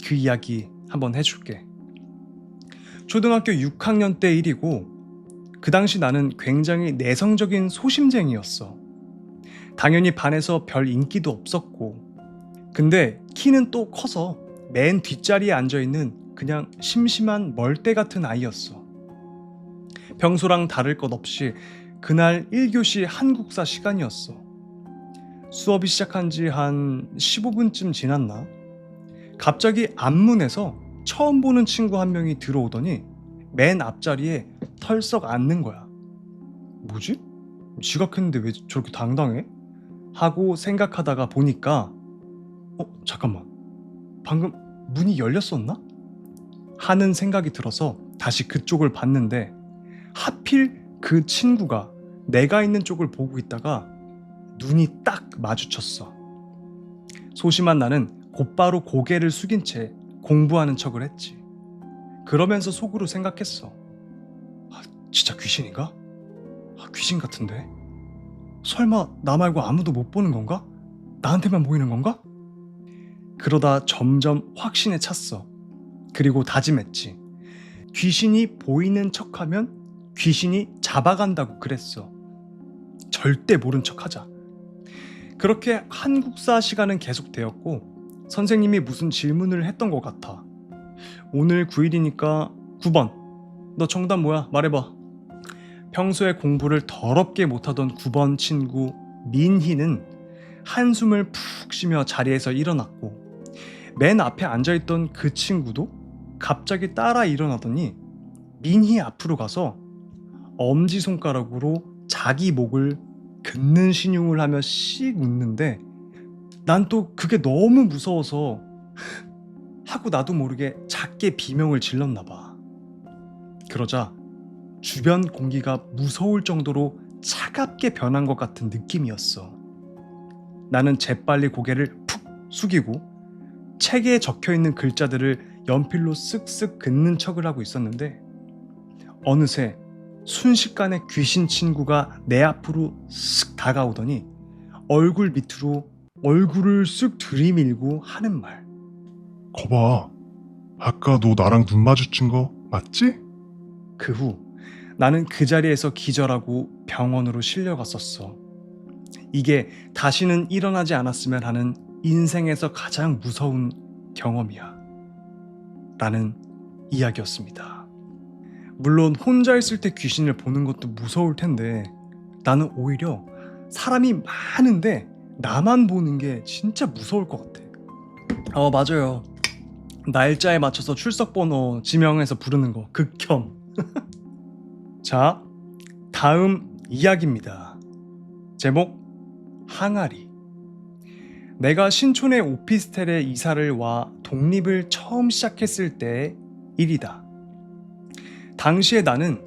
그 이야기 한번 해줄게. 초등학교 6학년 때 일이고, 그 당시 나는 굉장히 내성적인 소심쟁이였어. 당연히 반에서 별 인기도 없었고, 근데 키는 또 커서 맨 뒷자리에 앉아있는 그냥 심심한 멀대 같은 아이였어. 평소랑 다를 것 없이 그날 1교시 한국사 시간이었어. 수업이 시작한 지 한 15분쯤 지났나? 갑자기 앞문에서 처음 보는 친구 한 명이 들어오더니 맨 앞자리에 털썩 앉는 거야. 뭐지? 지각했는데 왜 저렇게 당당해? 하고 생각하다가 보니까 잠깐만, 방금 문이 열렸었나? 하는 생각이 들어서 다시 그쪽을 봤는데 하필 그 친구가 내가 있는 쪽을 보고 있다가 눈이 딱 마주쳤어. 소심한 나는 곧바로 고개를 숙인 채 공부하는 척을 했지. 그러면서 속으로 생각했어. 진짜 귀신인가? 귀신 같은데? 설마 나 말고 아무도 못 보는 건가? 나한테만 보이는 건가? 그러다 점점 확신에 찼어. 그리고 다짐했지. 귀신이 보이는 척하면 귀신이 잡아간다고 그랬어. 절대 모른 척하자. 그렇게 한국사 시간은 계속되었고 선생님이 무슨 질문을 했던 것 같아. 오늘 9일이니까 9번. 너 정답 뭐야? 말해봐. 평소에 공부를 더럽게 못하던 9번 친구 민희는 한숨을 푹 쉬며 자리에서 일어났고, 맨 앞에 앉아있던 그 친구도 갑자기 따라 일어나더니 민희 앞으로 가서 엄지손가락으로 자기 목을 긋는 신용을 하며 씩 웃는데, 난 또 그게 너무 무서워서 하고 나도 모르게 작게 비명을 질렀나 봐. 그러자 주변 공기가 무서울 정도로 차갑게 변한 것 같은 느낌이었어. 나는 재빨리 고개를 푹 숙이고 책에 적혀있는 글자들을 연필로 쓱쓱 긋는 척을 하고 있었는데, 어느새 순식간에 귀신 친구가 내 앞으로 쓱 다가오더니 얼굴 밑으로 얼굴을 쓱 들이밀고 하는 말. 거봐, 아까 너 나랑 눈 마주친 거 맞지? 그 후 나는 그 자리에서 기절하고 병원으로 실려갔었어. 이게 다시는 일어나지 않았으면 하는 인생에서 가장 무서운 경험이야. 라는 이야기였습니다. 물론 혼자 있을 때 귀신을 보는 것도 무서울 텐데 나는 오히려 사람이 많은데 나만 보는 게 진짜 무서울 것 같아. 맞아요. 날짜에 맞춰서 출석번호 지명해서 부르는 거 극혐. 자, 다음 이야기입니다. 제목, 항아리. 내가 신촌의 오피스텔에 이사를 와 독립을 처음 시작했을 때의 일이다. 당시에 나는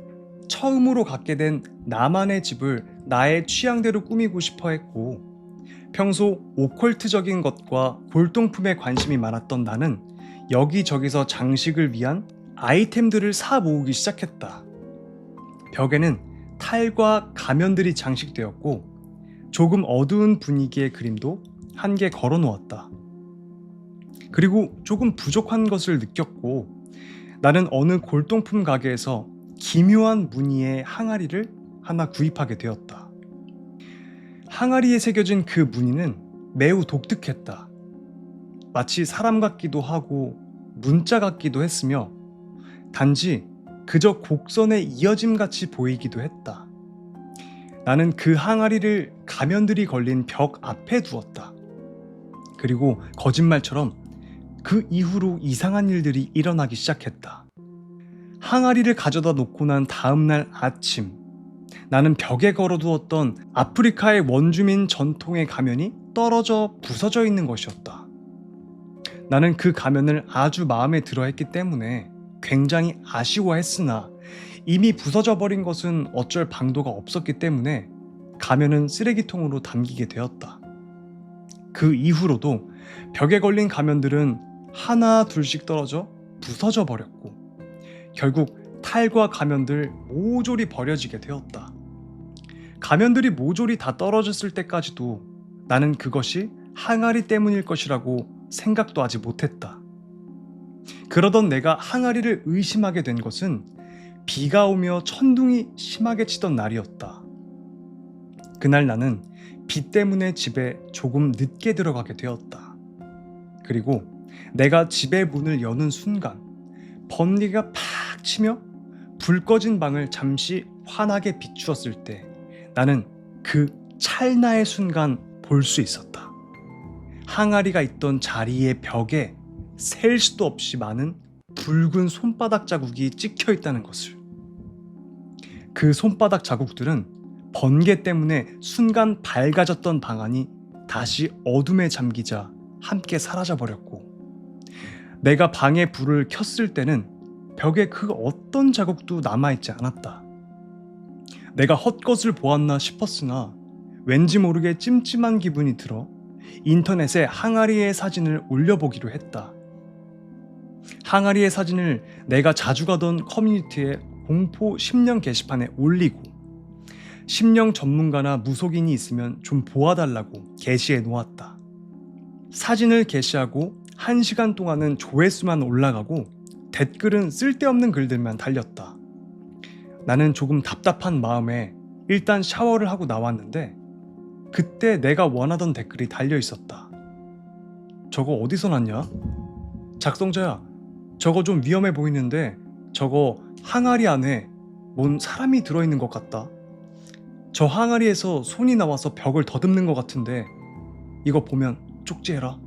처음으로 갖게 된 나만의 집을 나의 취향대로 꾸미고 싶어 했고, 평소 오컬트적인 것과 골동품에 관심이 많았던 나는 여기저기서 장식을 위한 아이템들을 사 모으기 시작했다. 벽에는 탈과 가면들이 장식되었고 조금 어두운 분위기의 그림도 한 개 걸어 놓았다. 그리고 조금 부족한 것을 느꼈고 나는 어느 골동품 가게에서 기묘한 무늬의 항아리를 하나 구입하게 되었다. 항아리에 새겨진 그 무늬는 매우 독특했다. 마치 사람 같기도 하고 문자 같기도 했으며 단지 그저 곡선의 이어짐 같이 보이기도 했다. 나는 그 항아리를 가면들이 걸린 벽 앞에 두었다. 그리고 거짓말처럼 그 이후로 이상한 일들이 일어나기 시작했다. 항아리를 가져다 놓고 난 다음날 아침, 나는 벽에 걸어두었던 아프리카의 원주민 전통의 가면이 떨어져 부서져 있는 것이었다. 나는 그 가면을 아주 마음에 들어 했기 때문에 굉장히 아쉬워했으나 이미 부서져 버린 것은 어쩔 방도가 없었기 때문에 가면은 쓰레기통으로 담기게 되었다. 그 이후로도 벽에 걸린 가면들은 하나 둘씩 떨어져 부서져 버렸고 결국 탈과 가면들 모조리 버려지게 되었다. 가면들이 모조리 다 떨어졌을 때까지도 나는 그것이 항아리 때문일 것이라고 생각도 하지 못했다. 그러던 내가 항아리를 의심하게 된 것은 비가 오며 천둥이 심하게 치던 날이었다. 그날 나는 비 때문에 집에 조금 늦게 들어가게 되었다. 그리고 내가 집의 문을 여는 순간 번개가 팍 치며 불 꺼진 방을 잠시 환하게 비추었을 때 나는 그 찰나의 순간 볼 수 있었다. 항아리가 있던 자리의 벽에 셀 수도 없이 많은 붉은 손바닥 자국이 찍혀 있다는 것을. 그 손바닥 자국들은 번개 때문에 순간 밝아졌던 방안이 다시 어둠에 잠기자 함께 사라져 버렸고 내가 방에 불을 켰을 때는 벽에 그 어떤 자국도 남아있지 않았다. 내가 헛것을 보았나 싶었으나 왠지 모르게 찜찜한 기분이 들어 인터넷에 항아리의 사진을 올려보기로 했다. 항아리의 사진을 내가 자주 가던 커뮤니티의 공포 심령 게시판에 올리고 심령 전문가나 무속인이 있으면 좀 보아달라고 게시해 놓았다. 사진을 게시하고 1시간 동안은 조회수만 올라가고 댓글은 쓸데없는 글들만 달렸다. 나는 조금 답답한 마음에 일단 샤워를 하고 나왔는데 그때 내가 원하던 댓글이 달려 있었다. 저거 어디서 났냐? 작성자야, 저거 좀 위험해 보이는데 저거 항아리 안에 뭔 사람이 들어있는 것 같다. 저 항아리에서 손이 나와서 벽을 더듬는 것 같은데 이거 보면 쪽지해라.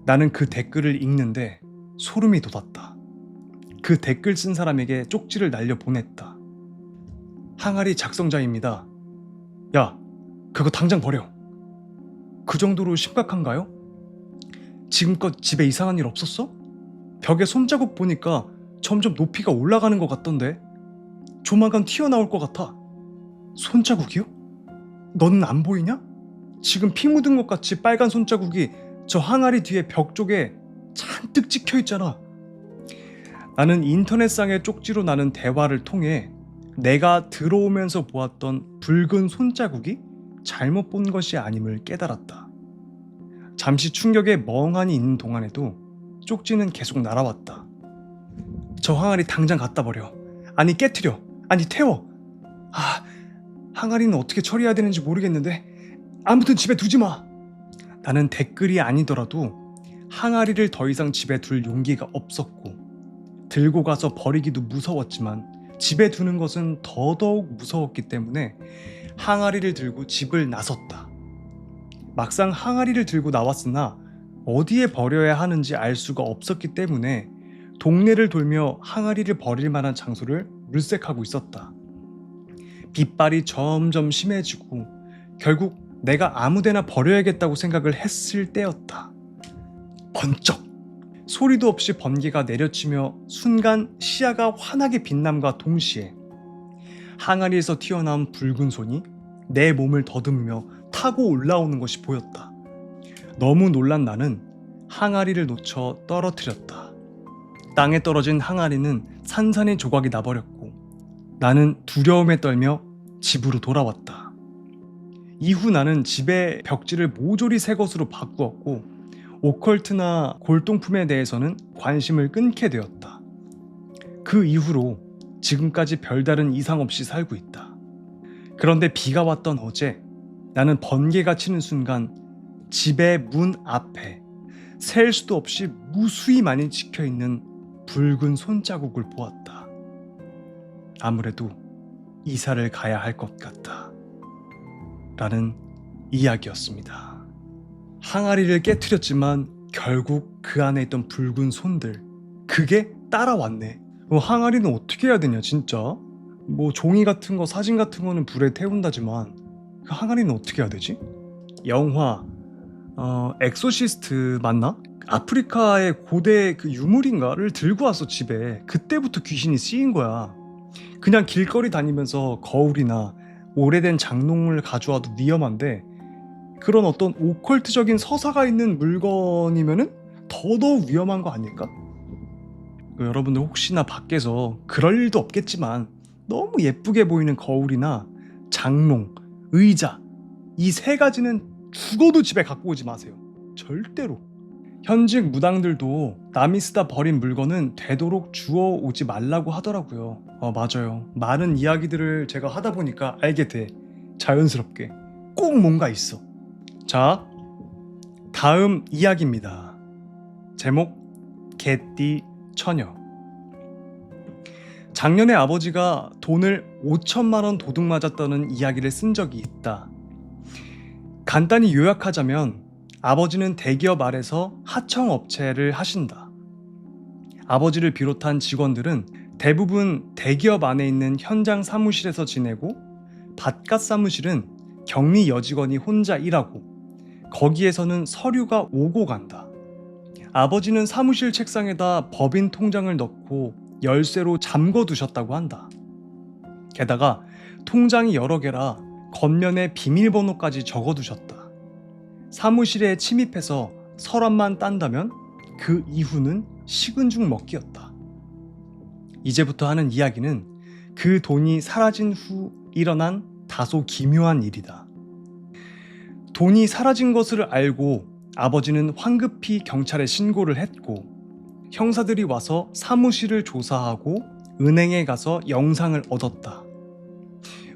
나는 그 댓글을 읽는데 소름이 돋았다. 그 댓글 쓴 사람에게 쪽지를 날려 보냈다. 항아리 작성자입니다. 야, 그거 당장 버려. 그 정도로 심각한가요? 지금껏 집에 이상한 일 없었어? 벽에 손자국 보니까 점점 높이가 올라가는 것 같던데 조만간 튀어나올 것 같아. 손자국이요? 너는 안 보이냐? 지금 피 묻은 것 같이 빨간 손자국이 저 항아리 뒤에 벽 쪽에 잔뜩 찍혀 있잖아. 나는 인터넷상의 쪽지로 나는 대화를 통해 내가 들어오면서 보았던 붉은 손자국이 잘못 본 것이 아님을 깨달았다. 잠시 충격에 멍하니 있는 동안에도 쪽지는 계속 날아왔다. 저 항아리 당장 갖다 버려. 아니 깨트려. 아니 태워. 항아리는 어떻게 처리해야 되는지 모르겠는데 아무튼 집에 두지 마. 나는 댓글이 아니더라도 항아리를 더 이상 집에 둘 용기가 없었고 들고 가서 버리기도 무서웠지만 집에 두는 것은 더더욱 무서웠기 때문에 항아리를 들고 집을 나섰다. 막상 항아리를 들고 나왔으나 어디에 버려야 하는지 알 수가 없었기 때문에 동네를 돌며 항아리를 버릴 만한 장소를 물색하고 있었다. 빗발이 점점 심해지고 결국 내가 아무데나 버려야겠다고 생각을 했을 때였다. 번쩍! 소리도 없이 번개가 내려치며 순간 시야가 환하게 빛남과 동시에 항아리에서 튀어나온 붉은 손이 내 몸을 더듬으며 타고 올라오는 것이 보였다. 너무 놀란 나는 항아리를 놓쳐 떨어뜨렸다. 땅에 떨어진 항아리는 산산이 조각이 나버렸고 나는 두려움에 떨며 집으로 돌아왔다. 이후 나는 집의 벽지를 모조리 새 것으로 바꾸었고 오컬트나 골동품에 대해서는 관심을 끊게 되었다. 그 이후로 지금까지 별다른 이상 없이 살고 있다. 그런데 비가 왔던 어제 나는 번개가 치는 순간 집의 문 앞에 셀 수도 없이 무수히 많이 찍혀있는 붉은 손자국을 보았다. 아무래도 이사를 가야 할 것 같다. 라는 이야기였습니다. 항아리를 깨트렸지만 결국 그 안에 있던 붉은 손들, 그게 따라왔네. 항아리는 어떻게 해야 되냐 진짜. 뭐 종이 같은 거, 사진 같은 거는 불에 태운다지만 그 항아리는 어떻게 해야 되지? 영화 엑소시스트 맞나? 아프리카의 고대 그 유물인가를 들고 왔어 집에. 그때부터 귀신이 쓰인 거야. 그냥 길거리 다니면서 거울이나 오래된 장롱을 가져와도 위험한데, 그런 어떤 오컬트적인 서사가 있는 물건이면은 더더욱 위험한 거 아닐까? 여러분들 혹시나 밖에서 그럴 일도 없겠지만 너무 예쁘게 보이는 거울이나 장롱, 의자, 이 세 가지는 죽어도 집에 갖고 오지 마세요. 절대로. 현직 무당들도 남이 쓰다 버린 물건은 되도록 주워 오지 말라고 하더라고요. 맞아요. 많은 이야기들을 제가 하다 보니까 알게 돼. 자연스럽게. 꼭 뭔가 있어. 자, 다음 이야기입니다. 제목, 개띠 처녀. 작년에 아버지가 돈을 5천만 원 도둑 맞았다는 이야기를 쓴 적이 있다. 간단히 요약하자면 아버지는 대기업 아래서 하청업체를 하신다. 아버지를 비롯한 직원들은 대부분 대기업 안에 있는 현장 사무실에서 지내고, 바깥 사무실은 격리 여직원이 혼자 일하고, 거기에서는 서류가 오고 간다. 아버지는 사무실 책상에다 법인 통장을 넣고 열쇠로 잠궈 두셨다고 한다. 게다가 통장이 여러 개라 겉면에 비밀번호까지 적어 두셨다. 사무실에 침입해서 서랍만 딴다면 그 이후는 식은 죽 먹기였다. 이제부터 하는 이야기는 그 돈이 사라진 후 일어난 다소 기묘한 일이다. 돈이 사라진 것을 알고 아버지는 황급히 경찰에 신고를 했고, 형사들이 와서 사무실을 조사하고 은행에 가서 영상을 얻었다.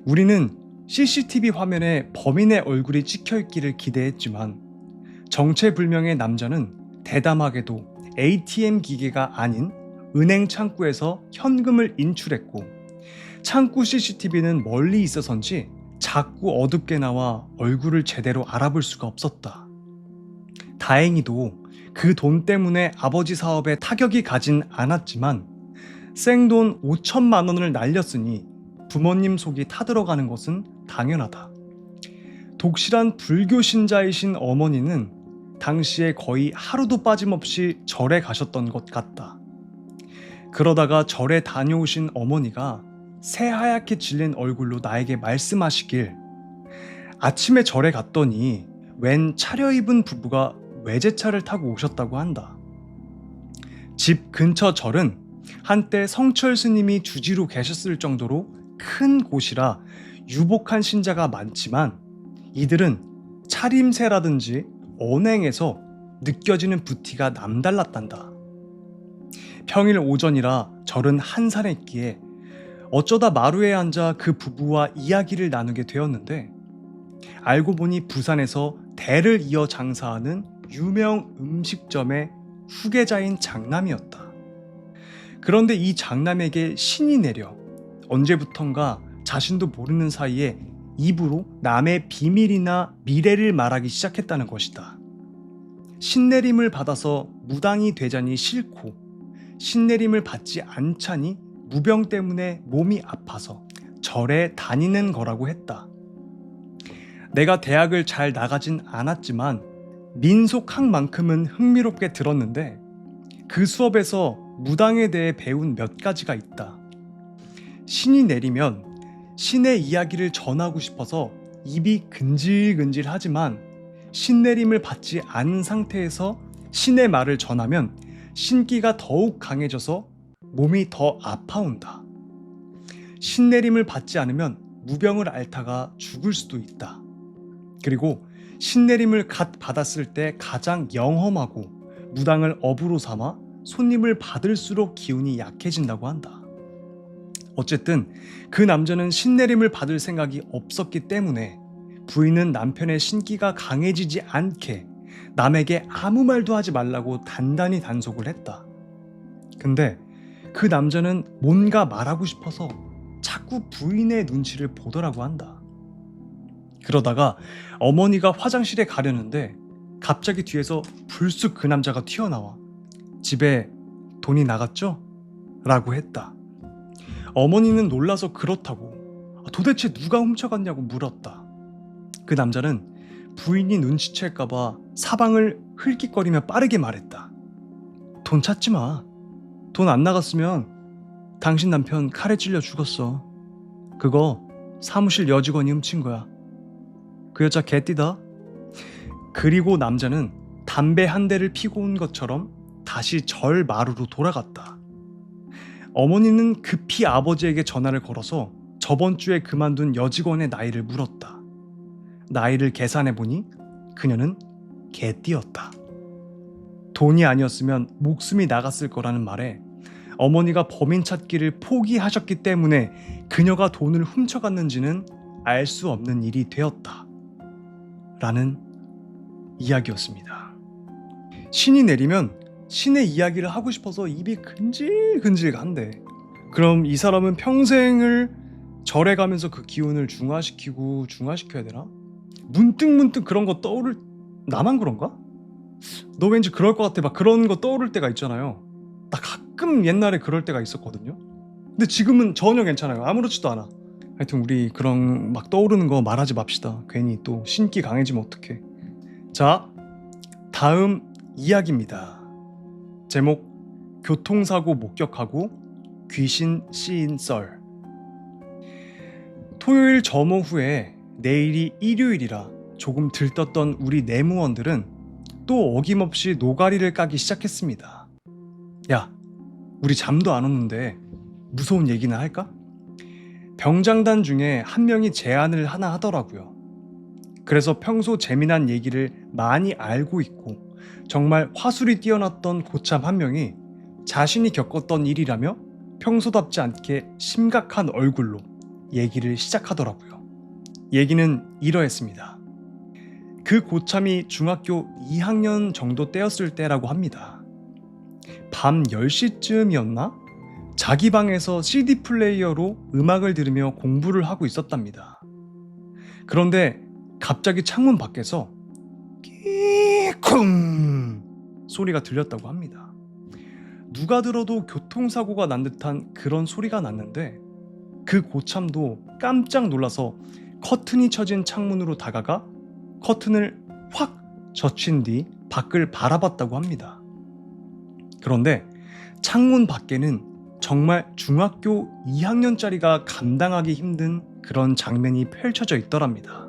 우리는 CCTV 화면에 범인의 얼굴이 찍혀있기를 기대했지만 정체불명의 남자는 대담하게도 ATM 기계가 아닌 은행 창구에서 현금을 인출했고, 창구 CCTV는 멀리 있어서인지 자꾸 어둡게 나와 얼굴을 제대로 알아볼 수가 없었다. 다행히도 그 돈 때문에 아버지 사업에 타격이 가진 않았지만 생돈 5천만 원을 날렸으니 부모님 속이 타들어가는 것은 당연하다. 독실한 불교 신자이신 어머니는 당시에 거의 하루도 빠짐없이 절에 가셨던 것 같다. 그러다가 절에 다녀오신 어머니가 새하얗게 질린 얼굴로 나에게 말씀하시길, 아침에 절에 갔더니 웬 차려입은 부부가 외제차를 타고 오셨다고 한다. 집 근처 절은 한때 성철 스님이 주지로 계셨을 정도로 큰 곳이라 유복한 신자가 많지만, 이들은 차림새라든지 언행에서 느껴지는 부티가 남달랐단다. 평일 오전이라 절은 한산했기에 어쩌다 마루에 앉아 그 부부와 이야기를 나누게 되었는데, 알고 보니 부산에서 대를 이어 장사하는 유명 음식점의 후계자인 장남이었다. 그런데 이 장남에게 신이 내려 언제부턴가 자신도 모르는 사이에 입으로 남의 비밀이나 미래를 말하기 시작했다는 것이다. 신내림을 받아서 무당이 되자니 싫고, 신내림을 받지 않자니 무병 때문에 몸이 아파서 절에 다니는 거라고 했다. 내가 대학을 잘 나가진 않았지만 민속학만큼은 흥미롭게 들었는데, 그 수업에서 무당에 대해 배운 몇 가지가 있다. 신이 내리면 신의 이야기를 전하고 싶어서 입이 근질근질하지만, 신내림을 받지 않은 상태에서 신의 말을 전하면 신기가 더욱 강해져서 몸이 더 아파온다. 신내림을 받지 않으면 무병을 앓다가 죽을 수도 있다. 그리고 신내림을 갓 받았을 때 가장 영험하고 무당을 업으로 삼아 손님을 받을수록 기운이 약해진다고 한다. 어쨌든 그 남자는 신내림을 받을 생각이 없었기 때문에 부인은 남편의 신기가 강해지지 않게 남에게 아무 말도 하지 말라고 단단히 단속을 했다. 근데 그 남자는 뭔가 말하고 싶어서 자꾸 부인의 눈치를 보더라고 한다. 그러다가 어머니가 화장실에 가려는데 갑자기 뒤에서 불쑥 그 남자가 튀어나와 집에 돈이 나갔죠? 라고 했다. 어머니는 놀라서 그렇다고 도대체 누가 훔쳐갔냐고 물었다. 그 남자는 부인이 눈치챌까봐 사방을 흘깃거리며 빠르게 말했다. 돈 찾지 마. 돈 안 나갔으면 당신 남편 칼에 찔려 죽었어. 그거 사무실 여직원이 훔친 거야. 그 여자 개띠다. 그리고 남자는 담배 한 대를 피고 온 것처럼 다시 절 마루로 돌아갔다. 어머니는 급히 아버지에게 전화를 걸어서 저번 주에 그만둔 여직원의 나이를 물었다. 나이를 계산해보니 그녀는 개띠였다. 돈이 아니었으면 목숨이 나갔을 거라는 말에 어머니가 범인 찾기를 포기하셨기 때문에 그녀가 돈을 훔쳐갔는지는 알 수 없는 일이 되었다. 라는 이야기였습니다. 신이 내리면 신의 이야기를 하고 싶어서 입이 근질근질 간대. 그럼 이 사람은 평생을 절에 가면서 그 기운을 중화시켜야 되나? 문득 그런 거 떠오를 나만 그런가? 너 왠지 그럴 것 같아. 막 그런 거 떠오를 때가 있잖아요. 나 가끔 옛날에 그럴 때가 있었거든요. 근데 지금은 전혀 괜찮아요. 아무렇지도 않아. 하여튼 우리 그런 막 떠오르는 거 말하지 맙시다. 괜히 또 신기 강해지면 어떡해. 자, 다음 이야기입니다. 제목 교통사고 목격하고 귀신 씌인 썰. 토요일 점오후에 내일이 일요일이라 조금 들떴던 우리 내무원들은 또 어김없이 노가리를 까기 시작했습니다. 야, 우리 잠도 안 오는데 무서운 얘기나 할까? 병장단 중에 한 명이 제안을 하나 하더라고요. 그래서 평소 재미난 얘기를 많이 알고 있고 정말 화술이 뛰어났던 고참 한 명이 자신이 겪었던 일이라며 평소답지 않게 심각한 얼굴로 얘기를 시작하더라고요. 얘기는 이러했습니다. 그 고참이 중학교 2학년 정도 때였을 때라고 합니다. 밤 10시쯤이었나? 자기 방에서 CD 플레이어로 음악을 들으며 공부를 하고 있었답니다. 그런데 갑자기 창문 밖에서 끼쿵 소리가 들렸다고 합니다. 누가 들어도 교통사고가 난 듯한 그런 소리가 났는데 그 고참도 깜짝 놀라서 커튼이 쳐진 창문으로 다가가 커튼을 확 젖힌 뒤 밖을 바라봤다고 합니다. 그런데 창문 밖에는 정말 중학교 2학년짜리가 감당하기 힘든 그런 장면이 펼쳐져 있더랍니다.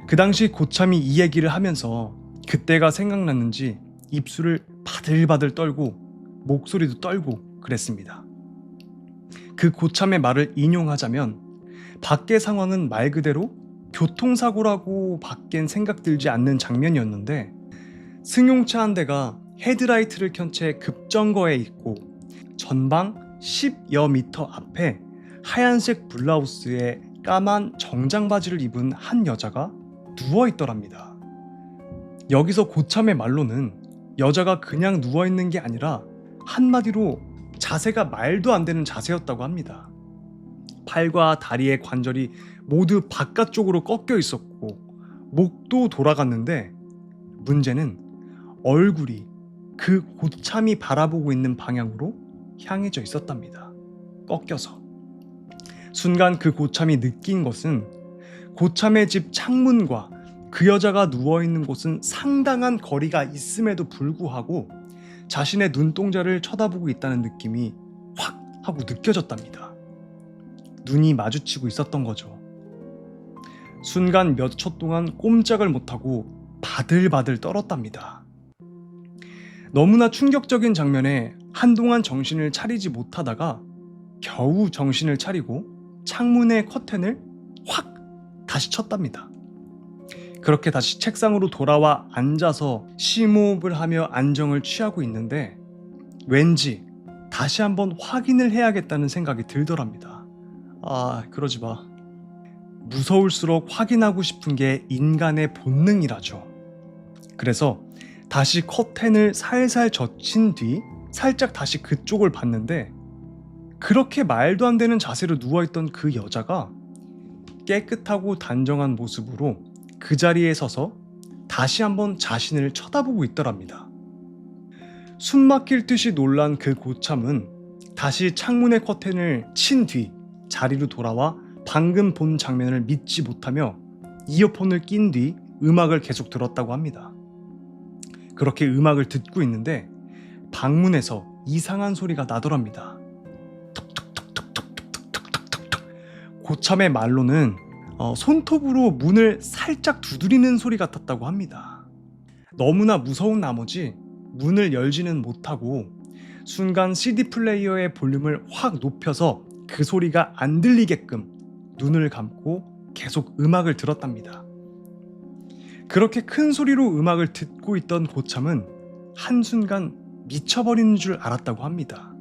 그 당시 고참이 이 얘기를 하면서 그때가 생각났는지 입술을 바들바들 떨고 목소리도 떨고 그랬습니다. 그 고참의 말을 인용하자면 밖의 상황은 말 그대로 교통사고라고 밖엔 생각 들지 않는 장면이었는데 승용차 한 대가 헤드라이트를 켠 채 급정거해 있고 전방 10여 미터 앞에 하얀색 블라우스에 까만 정장 바지를 입은 한 여자가 누워있더랍니다. 여기서 고참의 말로는 여자가 그냥 누워있는 게 아니라 한마디로 자세가 말도 안 되는 자세였다고 합니다. 팔과 다리의 관절이 모두 바깥쪽으로 꺾여 있었고 목도 돌아갔는데 문제는 얼굴이 그 고참이 바라보고 있는 방향으로 향해져 있었답니다. 꺾여서. 순간 그 고참이 느낀 것은 고참의 집 창문과 그 여자가 누워있는 곳은 상당한 거리가 있음에도 불구하고 자신의 눈동자를 쳐다보고 있다는 느낌이 확 하고 느껴졌답니다. 눈이 마주치고 있었던 거죠. 순간 몇 초 동안 꼼짝을 못하고 바들바들 떨었답니다. 너무나 충격적인 장면에 한동안 정신을 차리지 못하다가 겨우 정신을 차리고 창문의 커튼을 확 다시 쳤답니다. 그렇게 다시 책상으로 돌아와 앉아서 심호흡을 하며 안정을 취하고 있는데 왠지 다시 한번 확인을 해야겠다는 생각이 들더랍니다. 아, 그러지 마. 무서울수록 확인하고 싶은 게 인간의 본능이라죠. 그래서 다시 커튼을 살살 젖힌 뒤 살짝 다시 그쪽을 봤는데, 그렇게 말도 안 되는 자세로 누워있던 그 여자가 깨끗하고 단정한 모습으로 그 자리에 서서 다시 한번 자신을 쳐다보고 있더랍니다. 숨 막힐 듯이 놀란 그 고참은 다시 창문의 커튼을 친 뒤 자리로 돌아와 방금 본 장면을 믿지 못하며 이어폰을 낀 뒤 음악을 계속 들었다고 합니다. 그렇게 음악을 듣고 있는데 방문에서 이상한 소리가 나더랍니다. 고참의 말로는 손톱으로 문을 살짝 두드리는 소리 같았다고 합니다. 너무나 무서운 나머지 문을 열지는 못하고 순간 CD 플레이어의 볼륨을 확 높여서 그 소리가 안 들리게끔 눈을 감고 계속 음악을 들었답니다. 그렇게 큰 소리로 음악을 듣고 있던 고참은 한순간 미쳐버리는 줄 알았다고 합니다.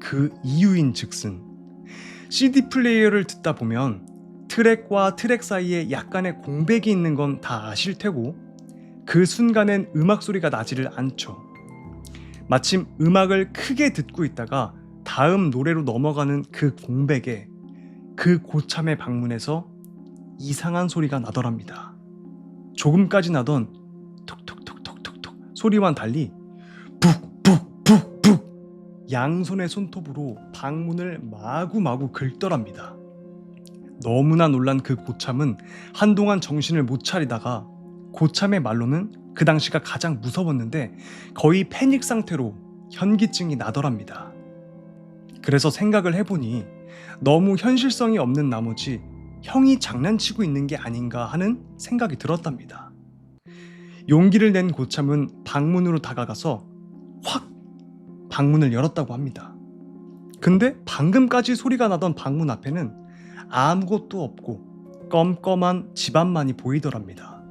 그 이유인 즉슨 CD 플레이어를 듣다 보면 트랙과 트랙 사이에 약간의 공백이 있는 건 다 아실 테고, 그 순간엔 음악 소리가 나지를 않죠. 마침 음악을 크게 듣고 있다가 다음 노래로 넘어가는 그 공백에 그 고참의 방문에서 이상한 소리가 나더랍니다. 조금까지 나던 톡톡톡톡톡톡 소리와는 달리 북북북북 양손의 손톱으로 방문을 마구마구 긁더랍니다. 너무나 놀란 그 고참은 한동안 정신을 못 차리다가, 고참의 말로는 그 당시가 가장 무서웠는데 거의 패닉 상태로 현기증이 나더랍니다. 그래서 생각을 해보니 너무 현실성이 없는 나머지 형이 장난치고 있는 게 아닌가 하는 생각이 들었답니다. 용기를 낸 고참은 방문으로 다가가서 확 방문을 열었다고 합니다. 근데 방금까지 소리가 나던 방문 앞에는 아무것도 없고 껌껌한 집안만이 보이더랍니다.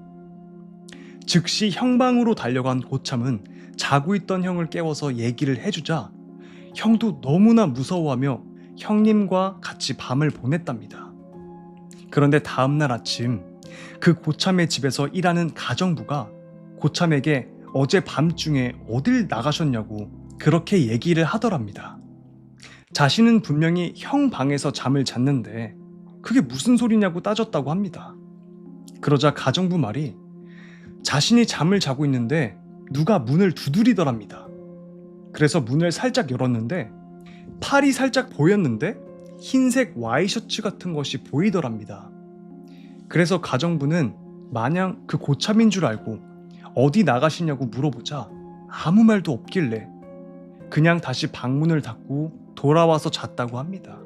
즉시 형방으로 달려간 고참은 자고 있던 형을 깨워서 얘기를 해주자 형도 너무나 무서워하며 형님과 같이 밤을 보냈답니다. 그런데 다음날 아침 그 고참의 집에서 일하는 가정부가 고참에게 어제 밤중에 어딜 나가셨냐고 그렇게 얘기를 하더랍니다. 자신은 분명히 형 방에서 잠을 잤는데 그게 무슨 소리냐고 따졌다고 합니다. 그러자 가정부 말이 자신이 잠을 자고 있는데 누가 문을 두드리더랍니다. 그래서 문을 살짝 열었는데 팔이 살짝 보였는데 흰색 와이셔츠 같은 것이 보이더랍니다. 그래서 가정부는 마냥 그 고참인 줄 알고 어디 나가시냐고 물어보자 아무 말도 없길래 그냥 다시 방문을 닫고 돌아와서 잤다고 합니다.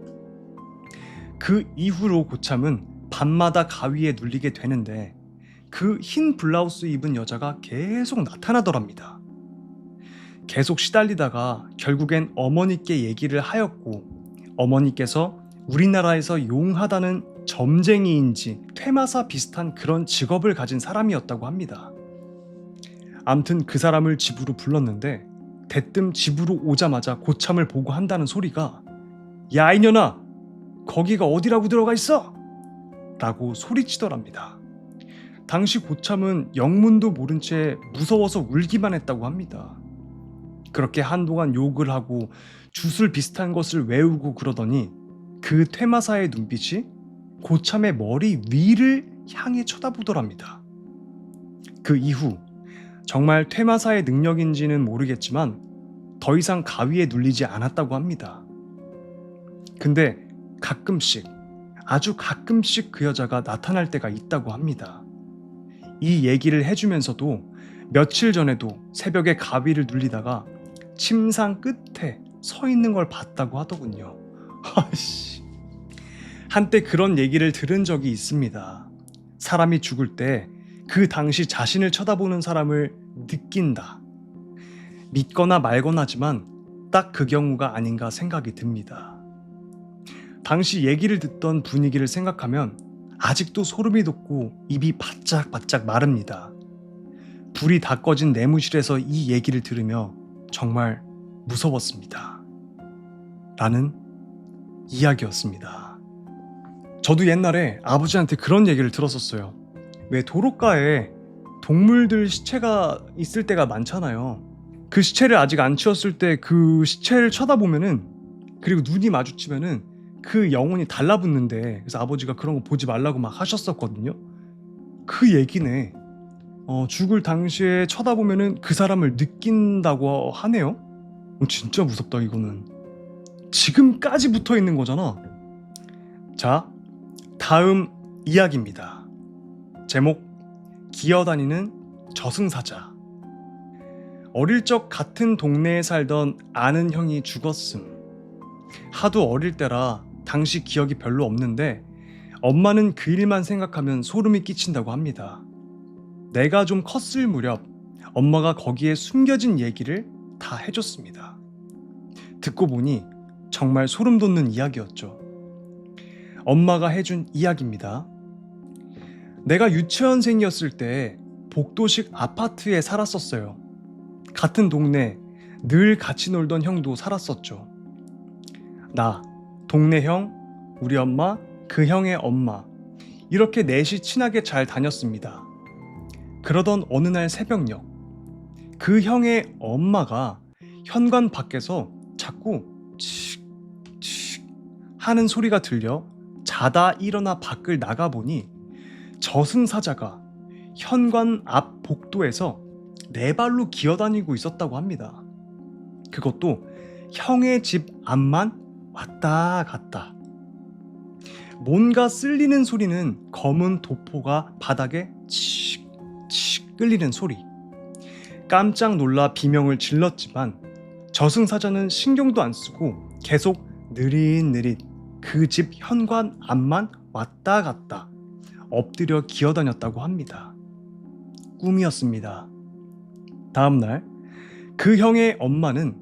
그 이후로 고참은 밤마다 가위에 눌리게 되는데 그 흰 블라우스 입은 여자가 계속 나타나더랍니다. 계속 시달리다가 결국엔 어머니께 얘기를 하였고, 어머니께서 우리나라에서 용하다는 점쟁이인지 퇴마사 비슷한 그런 직업을 가진 사람이었다고 합니다. 암튼 그 사람을 집으로 불렀는데 대뜸 집으로 오자마자 고참을 보고 한다는 소리가 야 이년아 거기가 어디라고 들어가 있어? 라고 소리치더랍니다. 당시 고참은 영문도 모른 채 무서워서 울기만 했다고 합니다. 그렇게 한동안 욕을 하고 주술 비슷한 것을 외우고 그러더니 그 퇴마사의 눈빛이 고참의 머리 위를 향해 쳐다보더랍니다. 그 이후 정말 퇴마사의 능력인지는 모르겠지만 더 이상 가위에 눌리지 않았다고 합니다. 근데 가끔씩, 아주 가끔씩 그 여자가 나타날 때가 있다고 합니다. 이 얘기를 해주면서도 며칠 전에도 새벽에 가위를 눌리다가 침상 끝에 서 있는 걸 봤다고 하더군요. 아이씨. 한때 그런 얘기를 들은 적이 있습니다. 사람이 죽을 때 그 당시 자신을 쳐다보는 사람을 느낀다. 믿거나 말거나지만 딱 그 경우가 아닌가 생각이 듭니다. 당시 얘기를 듣던 분위기를 생각하면 아직도 소름이 돋고 입이 바짝바짝 마릅니다. 불이 다 꺼진 내무실에서 이 얘기를 들으며 정말 무서웠습니다. 라는 이야기였습니다. 저도 옛날에 아버지한테 그런 얘기를 들었었어요. 왜 도로가에 동물들 시체가 있을 때가 많잖아요. 그 시체를 아직 안 치웠을 때 그 시체를 쳐다보면은, 그리고 눈이 마주치면은 그 영혼이 달라붙는데, 그래서 아버지가 그런 거 보지 말라고 막 하셨었거든요. 그 얘기네. 죽을 당시에 쳐다보면은 그 사람을 느낀다고 하네요. 진짜 무섭다 이거는. 지금까지 붙어 있는 거잖아. 자, 다음 이야기입니다. 제목, 기어다니는 저승사자. 어릴 적 같은 동네에 살던 아는 형이 죽었음. 하도 어릴 때라 당시 기억이 별로 없는데 엄마는 그 일만 생각하면 소름이 끼친다고 합니다. 내가 좀 컸을 무렵 엄마가 거기에 숨겨진 얘기를 다 해줬습니다. 듣고 보니 정말 소름 돋는 이야기였죠. 엄마가 해준 이야기입니다. 내가 유치원생이었을 때 복도식 아파트에 살았었어요. 같은 동네 늘 같이 놀던 형도 살았었죠. 나, 동네 형, 우리 엄마, 그 형의 엄마, 이렇게 넷이 친하게 잘 다녔습니다. 그러던 어느 날 새벽녘, 그 형의 엄마가 현관 밖에서 자꾸 칙칙 하는 소리가 들려 자다 일어나 밖을 나가보니 저승사자가 현관 앞 복도에서 네 발로 기어다니고 있었다고 합니다. 그것도 형의 집 앞만 왔다 갔다. 뭔가 쓸리는 소리는 검은 도포가 바닥에 칙칙 끌리는 소리. 깜짝 놀라 비명을 질렀지만 저승사자는 신경도 안 쓰고 계속 느릿느릿 그 집 현관 앞만 왔다 갔다 엎드려 기어다녔다고 합니다. 꿈이었습니다. 다음날 그 형의 엄마는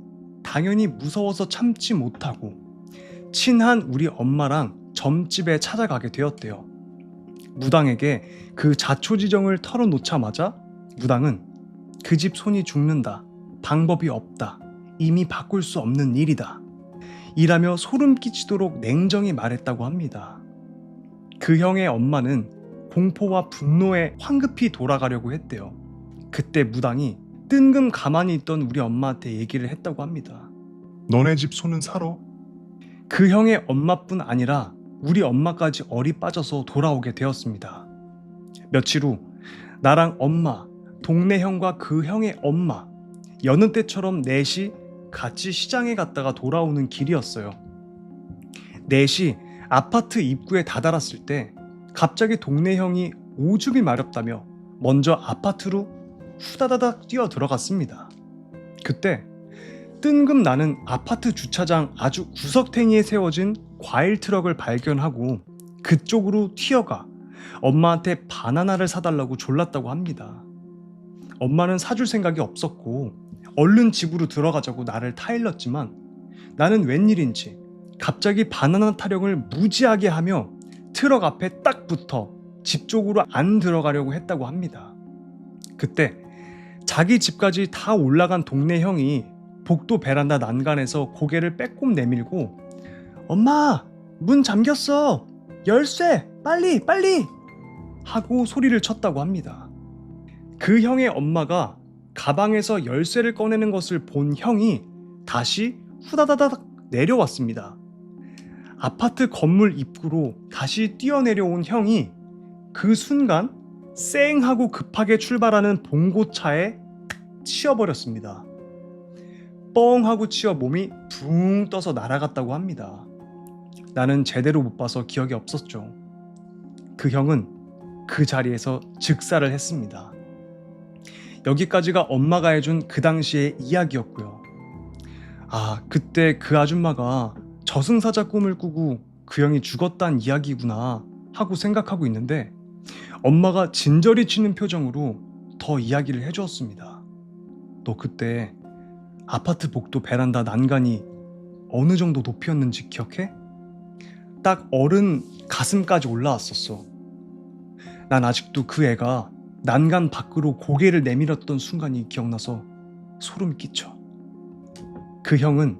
당연히 무서워서 참지 못하고 친한 우리 엄마랑 점집에 찾아가게 되었대요. 무당에게 그 자초지정을 털어놓자마자 무당은 그 집 손이 죽는다. 방법이 없다. 이미 바꿀 수 없는 일이다. 이라며 소름 끼치도록 냉정히 말했다고 합니다. 그 형의 엄마는 공포와 분노에 황급히 돌아가려고 했대요. 그때 무당이 뜬금 가만히 있던 우리 엄마한테 얘기를 했다고 합니다. 너네 집 소는 살아? 그 형의 엄마뿐 아니라 우리 엄마까지 얼이 빠져서 돌아오게 되었습니다. 며칠 후 나랑 엄마, 동네 형과 그 형의 엄마, 여느 때처럼 넷이 같이 시장에 갔다가 돌아오는 길이었어요. 넷이 아파트 입구에 다다랐을 때 갑자기 동네 형이 오줌이 마렵다며 먼저 아파트로 후다다닥 뛰어 들어갔습니다. 그때 뜬금 나는 아파트 주차장 아주 구석탱이에 세워진 과일 트럭을 발견하고 그쪽으로 튀어가 엄마한테 바나나를 사달라고 졸랐다고 합니다. 엄마는 사줄 생각이 없었고 얼른 집으로 들어가자고 나를 타일렀지만 나는 웬일인지 갑자기 바나나 타령을 무지하게 하며 트럭 앞에 딱 붙어 집 쪽으로 안 들어가려고 했다고 합니다. 그때 자기 집까지 다 올라간 동네 형이 복도 베란다 난간에서 고개를 빼꼼 내밀고 엄마, 문 잠겼어. 열쇠, 빨리 빨리 하고 소리를 쳤다고 합니다. 그 형의 엄마가 가방에서 열쇠를 꺼내는 것을 본 형이 다시 후다다닥 내려왔습니다. 아파트 건물 입구로 다시 뛰어내려온 형이 그 순간 쌩 하고 급하게 출발하는 봉고차에 치여버렸습니다. 뻥 하고 치여 몸이 붕 떠서 날아갔다고 합니다. 나는 제대로 못 봐서 기억이 없었죠. 그 형은 그 자리에서 즉사를 했습니다. 여기까지가 엄마가 해준 그 당시의 이야기였고요. 아, 그때 그 아줌마가 저승사자 꿈을 꾸고 그 형이 죽었단 이야기구나 하고 생각하고 있는데 엄마가 진저리 치는 표정으로 더 이야기를 해주었습니다. 너 그때 아파트 복도 베란다 난간이 어느 정도 높이였는지 기억해? 딱 어른 가슴까지 올라왔었어. 난 아직도 그 애가 난간 밖으로 고개를 내밀었던 순간이 기억나서 소름 끼쳐. 그 형은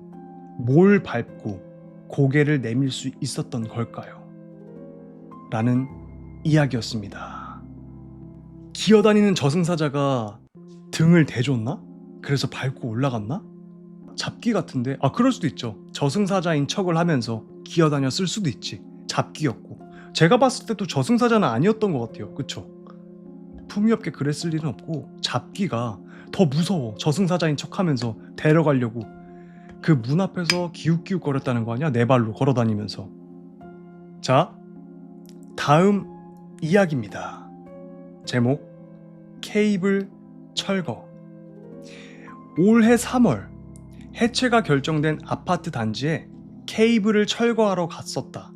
뭘 밟고 고개를 내밀 수 있었던 걸까요? 라는 이야기였습니다. 기어다니는 저승사자가 등을 대줬나? 그래서 밟고 올라갔나? 잡기 같은데? 아, 그럴 수도 있죠. 저승사자인 척을 하면서 기어다녔을 수도 있지. 잡기였고. 제가 봤을 때도 저승사자는 아니었던 것 같아요. 그쵸? 품위 없게 그랬을 일은 없고 잡기가 더 무서워. 저승사자인 척하면서 데려가려고 그 문 앞에서 기웃기웃 거렸다는 거 아니야? 네 발로 걸어다니면서. 자, 다음 이야기입니다. 제목 케이블 철거. 올해 3월 해체가 결정된 아파트 단지에 케이블을 철거하러 갔었다.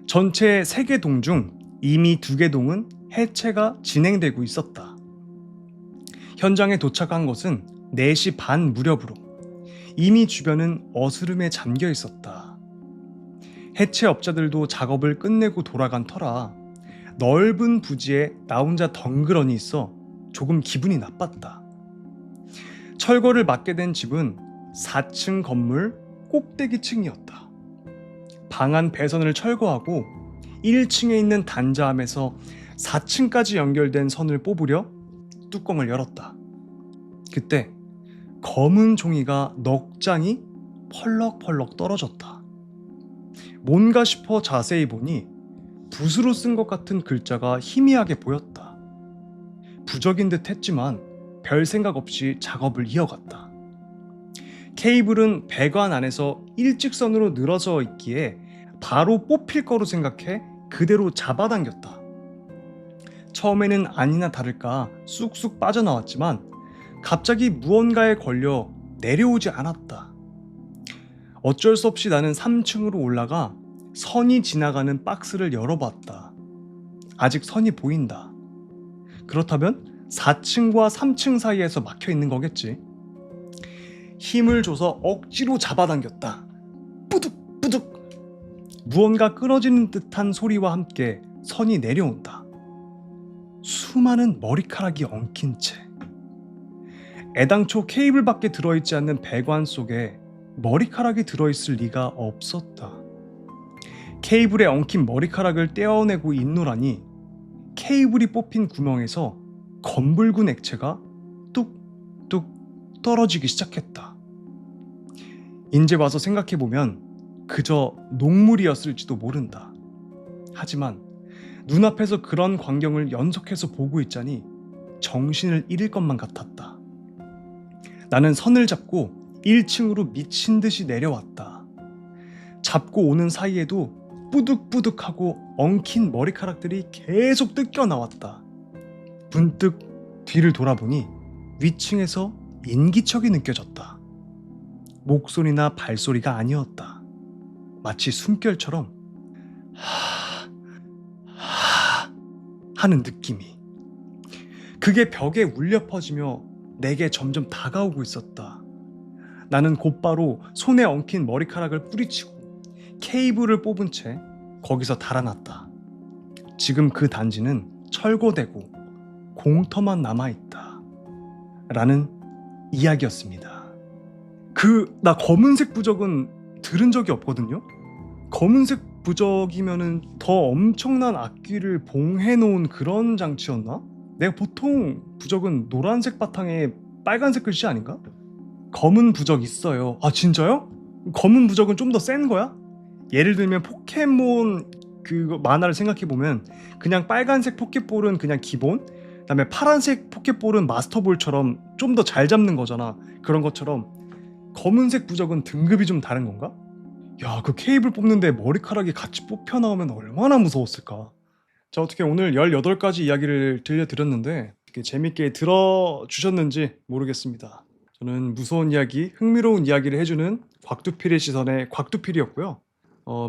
전체 3개 동 중 이미 2개 동은 해체가 진행되고 있었다. 현장에 도착한 것은 4시 반 무렵으로 이미 주변은 어스름에 잠겨 있었다. 해체업자들도 작업을 끝내고 돌아간 터라 넓은 부지에 나 혼자 덩그러니 있어 조금 기분이 나빴다. 철거를 맡게 된 집은 4층 건물 꼭대기층이었다. 방안 배선을 철거하고 1층에 있는 단자함에서 4층까지 연결된 선을 뽑으려 뚜껑을 열었다. 그때 검은 종이가 넉 장이 펄럭펄럭 떨어졌다. 뭔가 싶어 자세히 보니 붓으로 쓴 것 같은 글자가 희미하게 보였다. 부적인 듯 했지만 별 생각 없이 작업을 이어갔다. 케이블은 배관 안에서 일직선으로 늘어져 있기에 바로 뽑힐 거로 생각해 그대로 잡아당겼다. 처음에는 아니나 다를까 쑥쑥 빠져나왔지만 갑자기 무언가에 걸려 내려오지 않았다. 어쩔 수 없이 나는 3층으로 올라가 선이 지나가는 박스를 열어봤다. 아직 선이 보인다. 그렇다면 4층과 3층 사이에서 막혀 있는 거겠지. 힘을 줘서 억지로 잡아당겼다. 뿌둑 뿌둑. 무언가 끊어지는 듯한 소리와 함께 선이 내려온다. 수많은 머리카락이 엉킨 채. 애당초 케이블밖에 들어있지 않는 배관 속에 머리카락이 들어있을 리가 없었다. 케이블에 엉킨 머리카락을 떼어내고 있노라니 케이블이 뽑힌 구멍에서 검붉은 액체가 뚝뚝 떨어지기 시작했다. 이제 와서 생각해보면 그저 녹물이었을지도 모른다. 하지만 눈앞에서 그런 광경을 연속해서 보고 있자니 정신을 잃을 것만 같았다. 나는 선을 잡고 1층으로 미친 듯이 내려왔다. 잡고 오는 사이에도 뿌득뿌득하고 엉킨 머리카락들이 계속 뜯겨 나왔다. 문득 뒤를 돌아보니 위층에서 인기척이 느껴졌다. 목소리나 발소리가 아니었다. 마치 숨결처럼 하는 느낌이. 그게 벽에 울려 퍼지며 내게 점점 다가오고 있었다. 나는 곧바로 손에 엉킨 머리카락을 뿌리치고 케이블을 뽑은 채 거기서 달아났다. 지금 그 단지는 철거되고 공터만 남아있다. 라는 이야기였습니다. 나 검은색 부적은 들은 적이 없거든요? 검은색 부적이면은 더 엄청난 악귀를 봉해놓은 그런 장치였나? 내가 보통 부적은 노란색 바탕에 빨간색 글씨 아닌가? 검은 부적 있어요. 아, 진짜요? 검은 부적은 좀 더 센 거야? 예를 들면 포켓몬 그 만화를 생각해보면 그냥 빨간색 포켓볼은 그냥 기본, 그다음에 파란색 포켓볼은 마스터볼처럼 좀 더 잘 잡는 거잖아. 그런 것처럼 검은색 부적은 등급이 좀 다른 건가? 야, 그 케이블 뽑는데 머리카락이 같이 뽑혀 나오면 얼마나 무서웠을까. 자, 어떻게 오늘 18가지 이야기를 들려드렸는데 어떻게 재밌게 들어주셨는지 모르겠습니다. 저는 무서운 이야기, 흥미로운 이야기를 해주는 곽두필의 시선의 곽두필이었고요.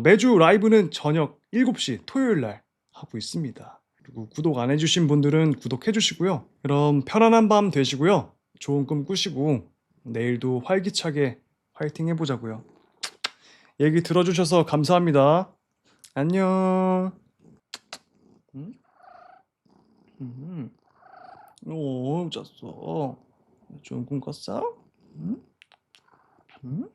매주 라이브는 저녁 7시 토요일날 하고 있습니다. 그리고 구독 안 해주신 분들은 구독해주시고요. 그럼 편안한 밤 되시고요. 좋은 꿈 꾸시고 내일도 활기차게 화이팅 해보자고요. 얘기 들어주셔서 감사합니다. 안녕. 오, 잤어. 좋은 꿈 꿨어? 응? 응?